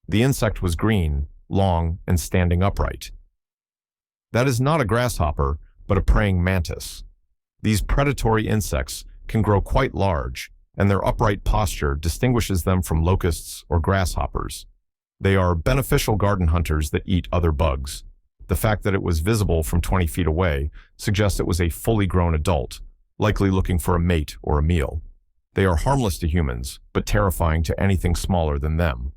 The insect was green, long, and standing upright. That is not a grasshopper, but a praying mantis. These predatory insects can grow quite large, and their upright posture distinguishes them from locusts or grasshoppers. They are beneficial garden hunters that eat other bugs. The fact that it was visible from 20 feet away suggests it was a fully grown adult, likely looking for a mate or a meal. They are harmless to humans, but terrifying to anything smaller than them.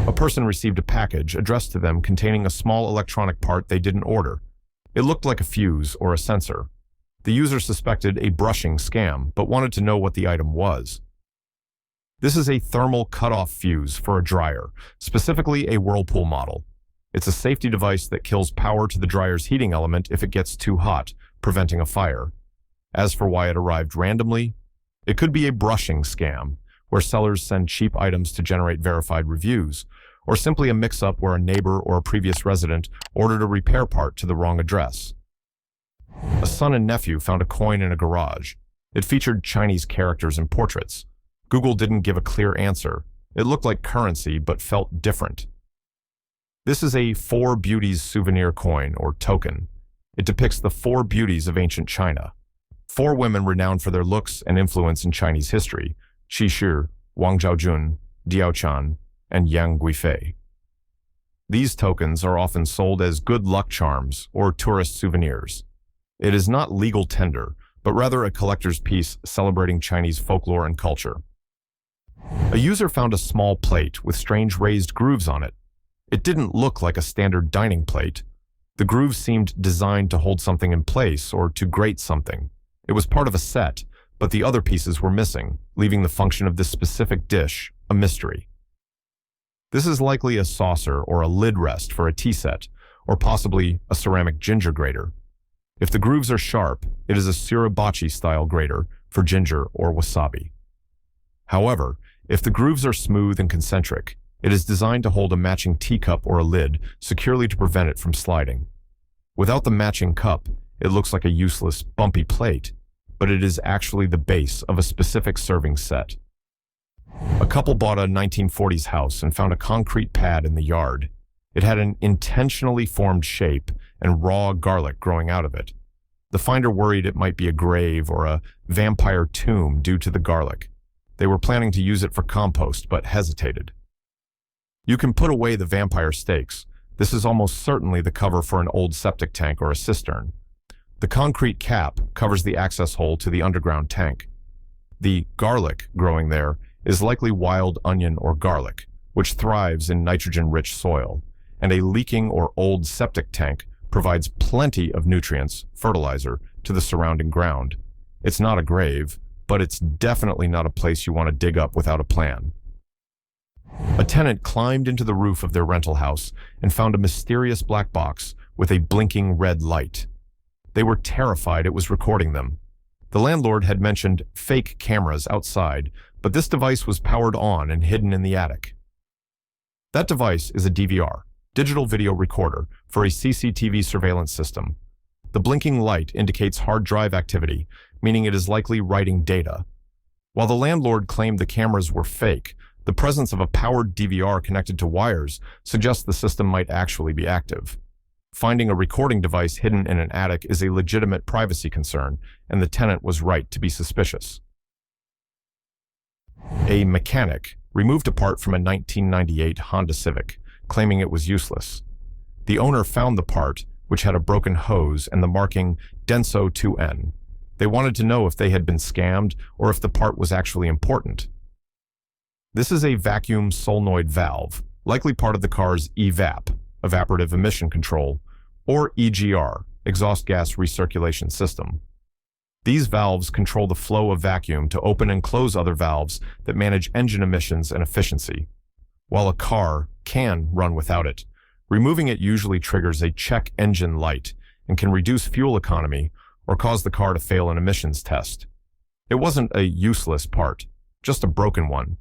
A person received a package addressed to them containing a small electronic part they didn't order. It looked like a fuse or a sensor. The user suspected a brushing scam, but wanted to know what the item was. This is a thermal cutoff fuse for a dryer, specifically a Whirlpool model. It's a safety device that kills power to the dryer's heating element if it gets too hot, preventing a fire. As for why it arrived randomly, it could be a brushing scam, where sellers send cheap items to generate verified reviews, or simply a mix-up where a neighbor or a previous resident ordered a repair part to the wrong address. A son and nephew found a coin in a garage. It featured Chinese characters and portraits. Google didn't give a clear answer. It looked like currency, but felt different. This is a 4 beauties souvenir coin, or token. It depicts the 4 beauties of ancient China. 4 women renowned for their looks and influence in Chinese history: Qi Shi, Wang Zhaojun, Diao Chan, and Yang Guifei. These tokens are often sold as good luck charms or tourist souvenirs. It is not legal tender, but rather a collector's piece celebrating Chinese folklore and culture. A user found a small plate with strange raised grooves on it. It didn't look like a standard dining plate. The grooves seemed designed to hold something in place or to grate something. It was part of a set, but the other pieces were missing, leaving the function of this specific dish a mystery. This is likely a saucer or a lid rest for a tea set, or possibly a ceramic ginger grater. If the grooves are sharp, it is a suribachi-style grater for ginger or wasabi. However, if the grooves are smooth and concentric, it is designed to hold a matching teacup or a lid securely to prevent it from sliding. Without the matching cup, it looks like a useless, bumpy plate, but it is actually the base of a specific serving set. A couple bought a 1940s house and found a concrete pad in the yard. It had an intentionally formed shape and raw garlic growing out of it. The finder worried it might be a grave or a vampire tomb due to the garlic. They were planning to use it for compost, but hesitated. You can put away the vampire stakes. This is almost certainly the cover for an old septic tank or a cistern. The concrete cap covers the access hole to the underground tank. The garlic growing there is likely wild onion or garlic, which thrives in nitrogen-rich soil, and a leaking or old septic tank provides plenty of nutrients, fertilizer, to the surrounding ground. It's not a grave, but it's definitely not a place you want to dig up without a plan. A tenant climbed into the roof of their rental house and found a mysterious black box with a blinking red light. They were terrified it was recording them. The landlord had mentioned fake cameras outside, but this device was powered on and hidden in the attic. That device is a DVR, digital video recorder, for a CCTV surveillance system. The blinking light indicates hard drive activity, meaning it is likely writing data. While the landlord claimed the cameras were fake, the presence of a powered DVR connected to wires suggests the system might actually be active. Finding a recording device hidden in an attic is a legitimate privacy concern, and the tenant was right to be suspicious. A mechanic removed a part from a 1998 Honda Civic, claiming it was useless. The owner found the part, which had a broken hose and the marking Denso 2N. They wanted to know if they had been scammed or if the part was actually important. This is a vacuum solenoid valve, likely part of the car's EVAP, evaporative emission control, or EGR, exhaust gas recirculation system. These valves control the flow of vacuum to open and close other valves that manage engine emissions and efficiency. While a car can run without it, removing it usually triggers a check engine light and can reduce fuel economy or cause the car to fail an emissions test. It wasn't a useless part, just a broken one.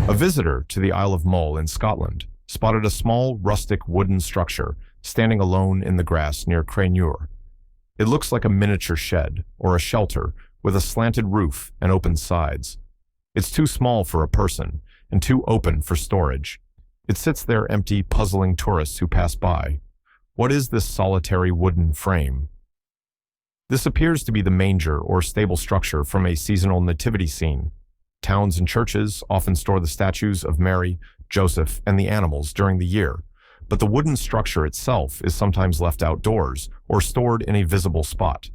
A visitor to the Isle of Mull in Scotland spotted a small, rustic wooden structure standing alone in the grass near Cranure. It looks like a miniature shed or a shelter with a slanted roof and open sides. It's too small for a person and too open for storage. It sits there empty, puzzling tourists who pass by. What is this solitary wooden frame? This appears to be the manger or stable structure from a seasonal nativity scene. Towns and churches often store the statues of Mary, Joseph, and the animals during the year, but the wooden structure itself is sometimes left outdoors or stored in a visible spot.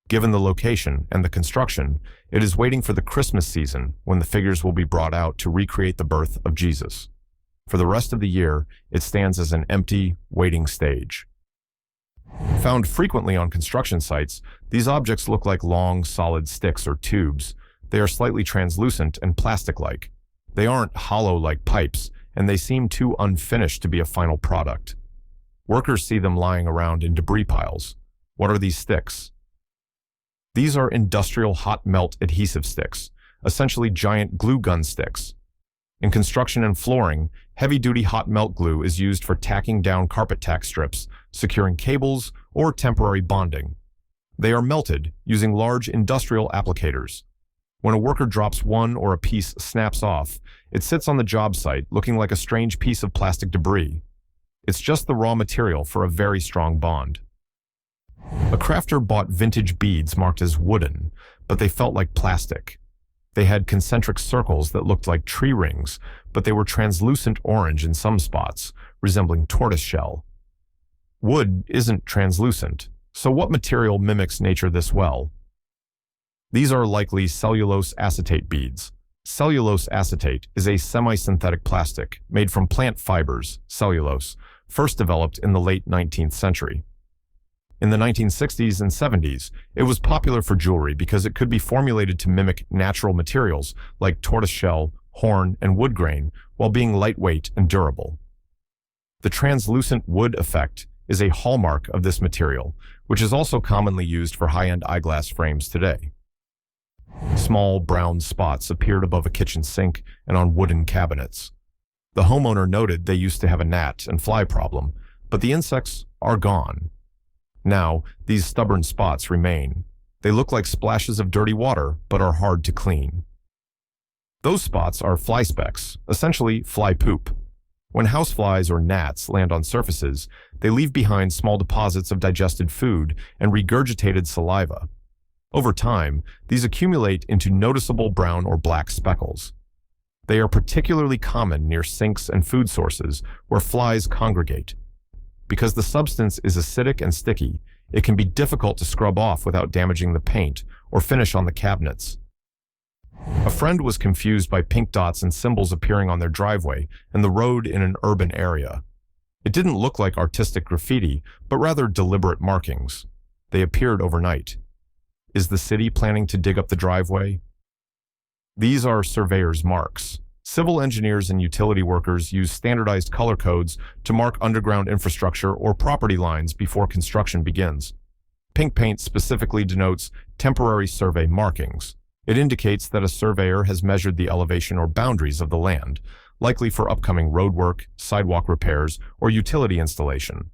Given the location and the construction, it is waiting for the Christmas season when the figures will be brought out to recreate the birth of Jesus. For the rest of the year, it stands as an empty, waiting stage. Found frequently on construction sites, these objects look like long, solid sticks or tubes. They are slightly translucent and plastic-like. They aren't hollow like pipes, and they seem too unfinished to be a final product. Workers see them lying around in debris piles. What are these sticks? These are industrial hot melt adhesive sticks, essentially giant glue gun sticks. In construction and flooring, heavy-duty hot melt glue is used for tacking down carpet tack strips, securing cables, or temporary bonding. They are melted using large industrial applicators. When a worker drops one or a piece snaps off, it sits on the job site looking like a strange piece of plastic debris. It's just the raw material for a very strong bond. A crafter bought vintage beads marked as wooden, but they felt like plastic. They had concentric circles that looked like tree rings, but they were translucent orange in some spots, resembling tortoiseshell. Wood isn't translucent, so what material mimics nature this well? These are likely cellulose acetate beads. Cellulose acetate is a semi-synthetic plastic made from plant fibers, cellulose, first developed in the late 19th century. In the 1960s and 70s, it was popular for jewelry because it could be formulated to mimic natural materials like tortoiseshell, horn, and wood grain while being lightweight and durable. The translucent wood effect is a hallmark of this material, which is also commonly used for high-end eyeglass frames today. Small brown spots appeared above a kitchen sink and on wooden cabinets. The homeowner noted they used to have a gnat and fly problem, but the insects are gone. Now, these stubborn spots remain. They look like splashes of dirty water, but are hard to clean. Those spots are fly specks, essentially fly poop. When houseflies or gnats land on surfaces, they leave behind small deposits of digested food and regurgitated saliva. Over time, these accumulate into noticeable brown or black speckles. They are particularly common near sinks and food sources where flies congregate. Because the substance is acidic and sticky, It can be difficult to scrub off without damaging the paint or finish on the cabinets. A friend was confused by pink dots and symbols appearing on their driveway and the road in an urban area. It didn't look like artistic graffiti, but rather deliberate markings. They appeared overnight. Is the city planning to dig up the driveway? These are surveyors' marks. Civil engineers and utility workers use standardized color codes to mark underground infrastructure or property lines before construction begins. Pink paint specifically denotes temporary survey markings. It indicates that a surveyor has measured the elevation or boundaries of the land, likely for upcoming roadwork, sidewalk repairs, or utility installation.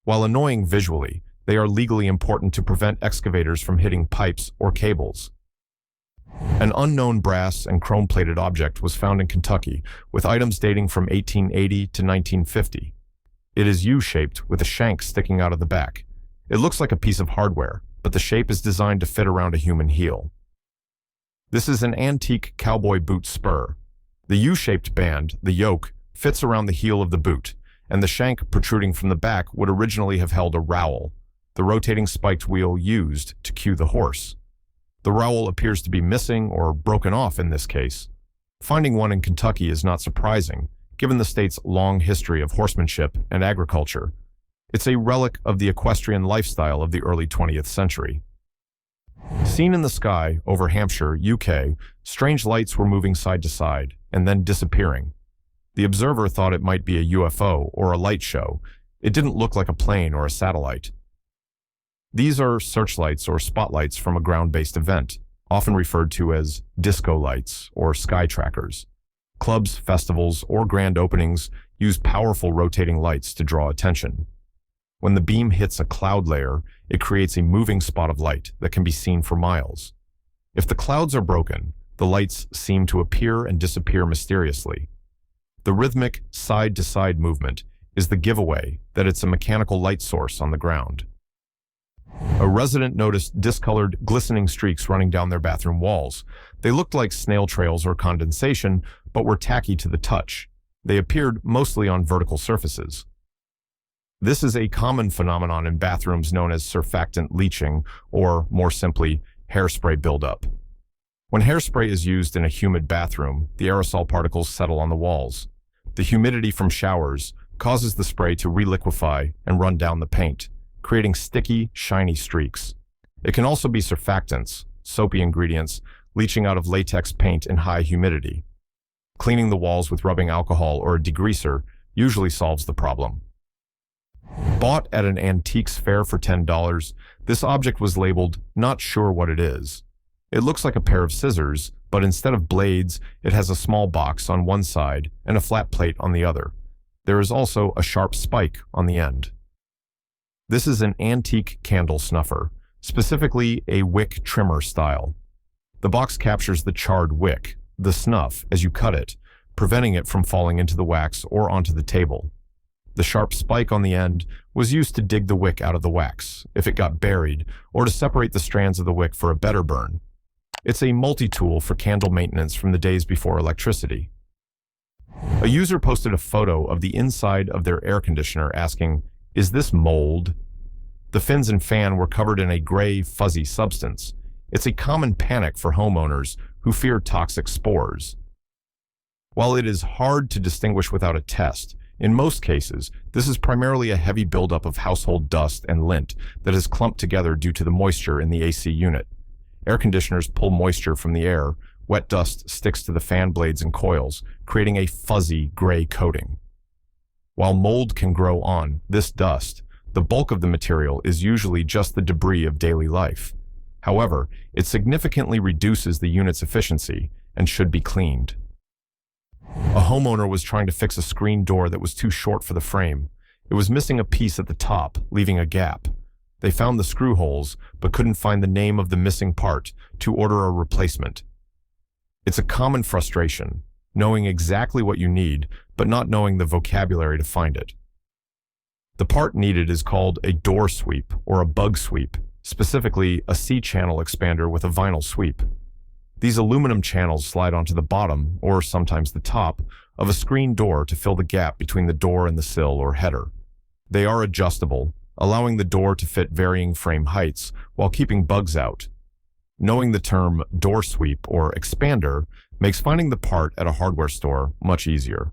While annoying visually, they are legally important to prevent excavators from hitting pipes or cables. An unknown brass and chrome-plated object was found in Kentucky, with items dating from 1880 to 1950. It is U-shaped with a shank sticking out of the back. It looks like a piece of hardware, but the shape is designed to fit around a human heel. This is an antique cowboy boot spur. The U-shaped band, the yoke, fits around the heel of the boot, and the shank protruding from the back would originally have held a rowel, the rotating spiked wheel used to cue the horse. The rowel appears to be missing or broken off in this case. Finding one in Kentucky is not surprising, given the state's long history of horsemanship and agriculture. It's a relic of the equestrian lifestyle of the early 20th century. Seen in the sky over Hampshire, UK, strange lights were moving side to side and then disappearing. The observer thought it might be a UFO or a light show. It didn't look like a plane or a satellite. These are searchlights or spotlights from a ground-based event, often referred to as disco lights or sky trackers. Clubs, festivals, or grand openings use powerful rotating lights to draw attention. When the beam hits a cloud layer, it creates a moving spot of light that can be seen for miles. If the clouds are broken, the lights seem to appear and disappear mysteriously. The rhythmic side-to-side movement is the giveaway that it's a mechanical light source on the ground. A resident noticed discolored, glistening streaks running down their bathroom walls. They looked like snail trails or condensation, but were tacky to the touch. They appeared mostly on vertical surfaces. This is a common phenomenon in bathrooms known as surfactant leaching, or, more simply, hairspray buildup. When hairspray is used in a humid bathroom, the aerosol particles settle on the walls. The humidity from showers causes the spray to reliquefy and run down the paint, creating sticky, shiny streaks. It can also be surfactants, soapy ingredients, leaching out of latex paint in high humidity. Cleaning the walls with rubbing alcohol or a degreaser usually solves the problem. Bought at an antiques fair for $10, this object was labeled "not sure what it is." It looks like a pair of scissors, but instead of blades, it has a small box on one side and a flat plate on the other. There is also a sharp spike on the end. This is an antique candle snuffer, specifically a wick trimmer style. The box captures the charred wick, the snuff, as you cut it, preventing it from falling into the wax or onto the table. The sharp spike on the end was used to dig the wick out of the wax, if it got buried, or to separate the strands of the wick for a better burn. It's a multi-tool for candle maintenance from the days before electricity. A user posted a photo of the inside of their air conditioner asking, "Is this mold?" The fins and fan were covered in a gray, fuzzy substance. It's a common panic for homeowners who fear toxic spores. While it is hard to distinguish without a test, in most cases, this is primarily a heavy buildup of household dust and lint that is clumped together due to the moisture in the AC unit. Air conditioners pull moisture from the air. Wet dust sticks to the fan blades and coils, creating a fuzzy gray coating. While mold can grow on this dust, the bulk of the material is usually just the debris of daily life. However, it significantly reduces the unit's efficiency and should be cleaned. A homeowner was trying to fix a screen door that was too short for the frame. It was missing a piece at the top, leaving a gap. They found the screw holes, but couldn't find the name of the missing part to order a replacement. It's a common frustration, knowing exactly what you need, but not knowing the vocabulary to find it. The part needed is called a door sweep or a bug sweep, specifically a C-channel expander with a vinyl sweep. These aluminum channels slide onto the bottom, or sometimes the top, of a screen door to fill the gap between the door and the sill or header. They are adjustable, allowing the door to fit varying frame heights while keeping bugs out. Knowing the term door sweep or expander makes finding the part at a hardware store much easier.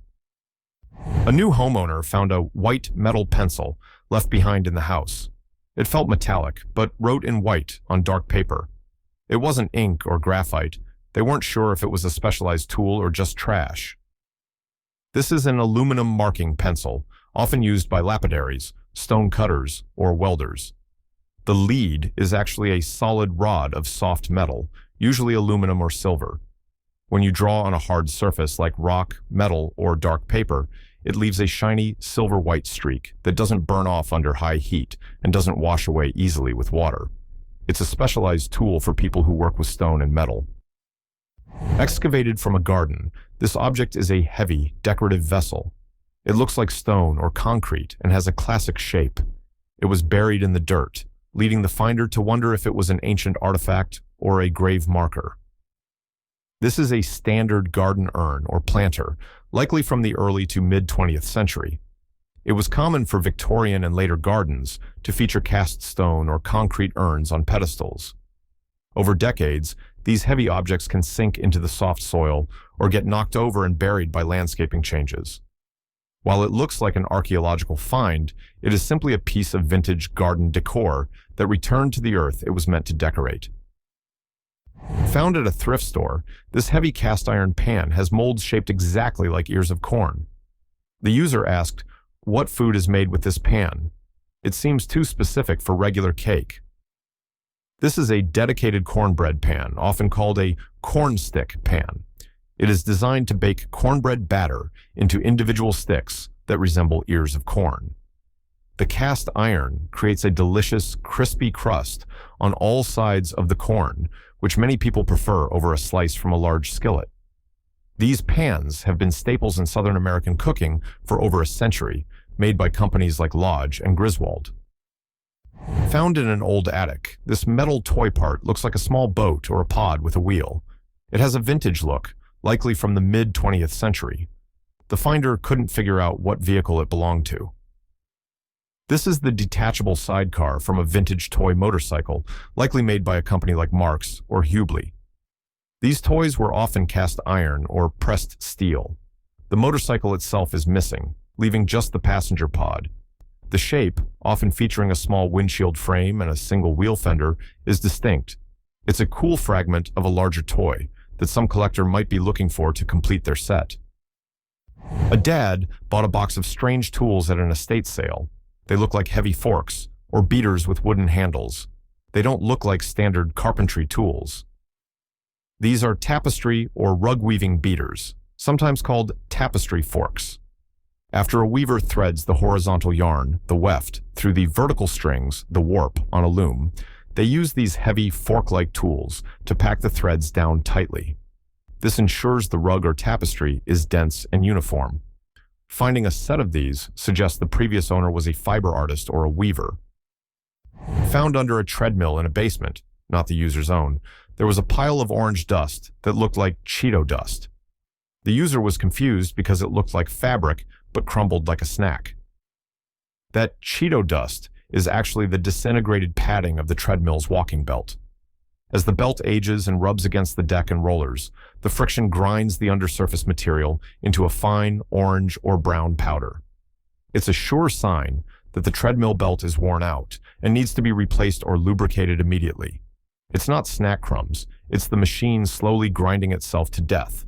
A new homeowner found a white metal pencil left behind in the house. It felt metallic, but wrote in white on dark paper. It wasn't ink or graphite. They weren't sure if it was a specialized tool or just trash. This is an aluminum marking pencil, often used by lapidaries, stone cutters, or welders. The lead is actually a solid rod of soft metal, usually aluminum or silver. When you draw on a hard surface like rock, metal, or dark paper, it leaves a shiny silver-white streak that doesn't burn off under high heat and doesn't wash away easily with water. It's a specialized tool for people who work with stone and metal. Excavated from a garden, this object is a heavy, decorative vessel. It looks like stone or concrete and has a classic shape. It was buried in the dirt, leading the finder to wonder if it was an ancient artifact or a grave marker. This is a standard garden urn or planter, likely from the early to mid-20th century. It was common for Victorian and later gardens to feature cast stone or concrete urns on pedestals. Over decades, these heavy objects can sink into the soft soil or get knocked over and buried by landscaping changes. While it looks like an archaeological find, it is simply a piece of vintage garden decor that returned to the earth it was meant to decorate. Found at a thrift store, this heavy cast iron pan has molds shaped exactly like ears of corn. The user asked, "What food is made with this pan? It seems too specific for regular cake." This is a dedicated cornbread pan, often called a corn stick pan. It is designed to bake cornbread batter into individual sticks that resemble ears of corn. The cast iron creates a delicious, crispy crust on all sides of the corn, which many people prefer over a slice from a large skillet. These pans have been staples in Southern American cooking for over a century, made by companies like Lodge and Griswold. Found in an old attic, this metal toy part looks like a small boat or a pod with a wheel. It has a vintage look, likely from the mid-20th century. The finder couldn't figure out what vehicle it belonged to. This is the detachable sidecar from a vintage toy motorcycle, likely made by a company like Marx or Hubley. These toys were often cast iron or pressed steel. The motorcycle itself is missing, leaving just the passenger pod. The shape, often featuring a small windshield frame and a single wheel fender, is distinct. It's a cool fragment of a larger toy that some collector might be looking for to complete their set. A dad bought a box of strange tools at an estate sale. They look like heavy forks or beaters with wooden handles. They don't look like standard carpentry tools. These are tapestry or rug weaving beaters, sometimes called tapestry forks. After a weaver threads the horizontal yarn, the weft, through the vertical strings, the warp, on a loom, they use these heavy fork-like tools to pack the threads down tightly. This ensures the rug or tapestry is dense and uniform. Finding a set of these suggests the previous owner was a fiber artist or a weaver. Found under a treadmill in a basement, not the user's own, there was a pile of orange dust that looked like Cheeto dust. The user was confused because it looked like fabric but crumbled like a snack. That Cheeto dust is actually the disintegrated padding of the treadmill's walking belt. As the belt ages and rubs against the deck and rollers, the friction grinds the undersurface material into a fine orange or brown powder. It's a sure sign that the treadmill belt is worn out and needs to be replaced or lubricated immediately. It's not snack crumbs, it's the machine slowly grinding itself to death.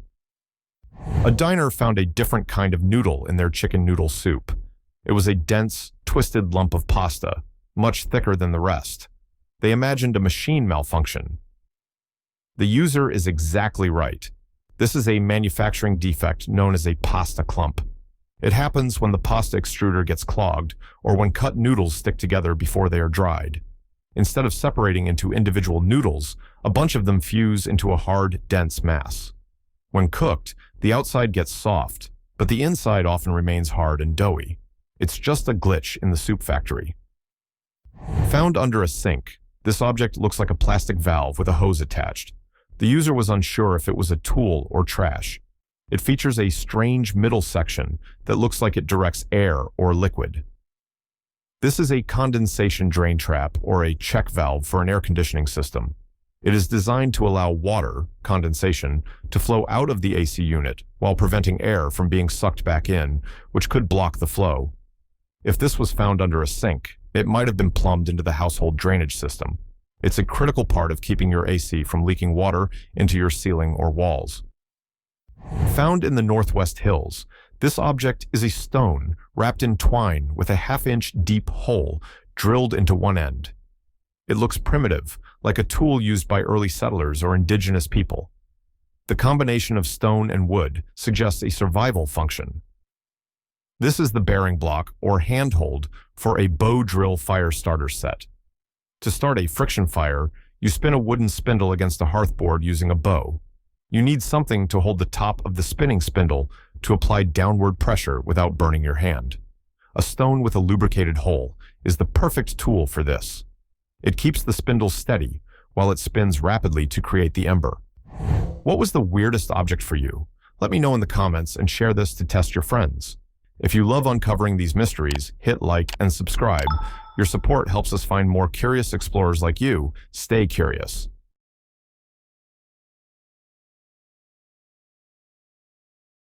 A diner found a different kind of noodle in their chicken noodle soup. It was a dense, twisted lump of pasta, much thicker than the rest. They imagined a machine malfunction. The user is exactly right. This is a manufacturing defect known as a pasta clump. It happens when the pasta extruder gets clogged or when cut noodles stick together before they are dried. Instead of separating into individual noodles, a bunch of them fuse into a hard, dense mass. When cooked, the outside gets soft, but the inside often remains hard and doughy. It's just a glitch in the soup factory. Found under a sink, this object looks like a plastic valve with a hose attached. The user was unsure if it was a tool or trash. It features a strange middle section that looks like it directs air or liquid. This is a condensation drain trap or a check valve for an air conditioning system. It is designed to allow water, condensation, to flow out of the AC unit while preventing air from being sucked back in, which could block the flow. If this was found under a sink, it might have been plumbed into the household drainage system. It's a critical part of keeping your AC from leaking water into your ceiling or walls. Found in the Northwest Hills, this object is a stone wrapped in twine with a half-inch deep hole drilled into one end. It looks primitive, like a tool used by early settlers or indigenous people. The combination of stone and wood suggests a survival function. This is the bearing block or handhold for a bow drill fire starter set. To start a friction fire, you spin a wooden spindle against a hearthboard using a bow. You need something to hold the top of the spinning spindle to apply downward pressure without burning your hand. A stone with a lubricated hole is the perfect tool for this. It keeps the spindle steady while it spins rapidly to create the ember. What was the weirdest object for you? Let me know in the comments and share this to test your friends. If you love uncovering these mysteries, hit like and subscribe. Your support helps us find more curious explorers like you. Stay curious.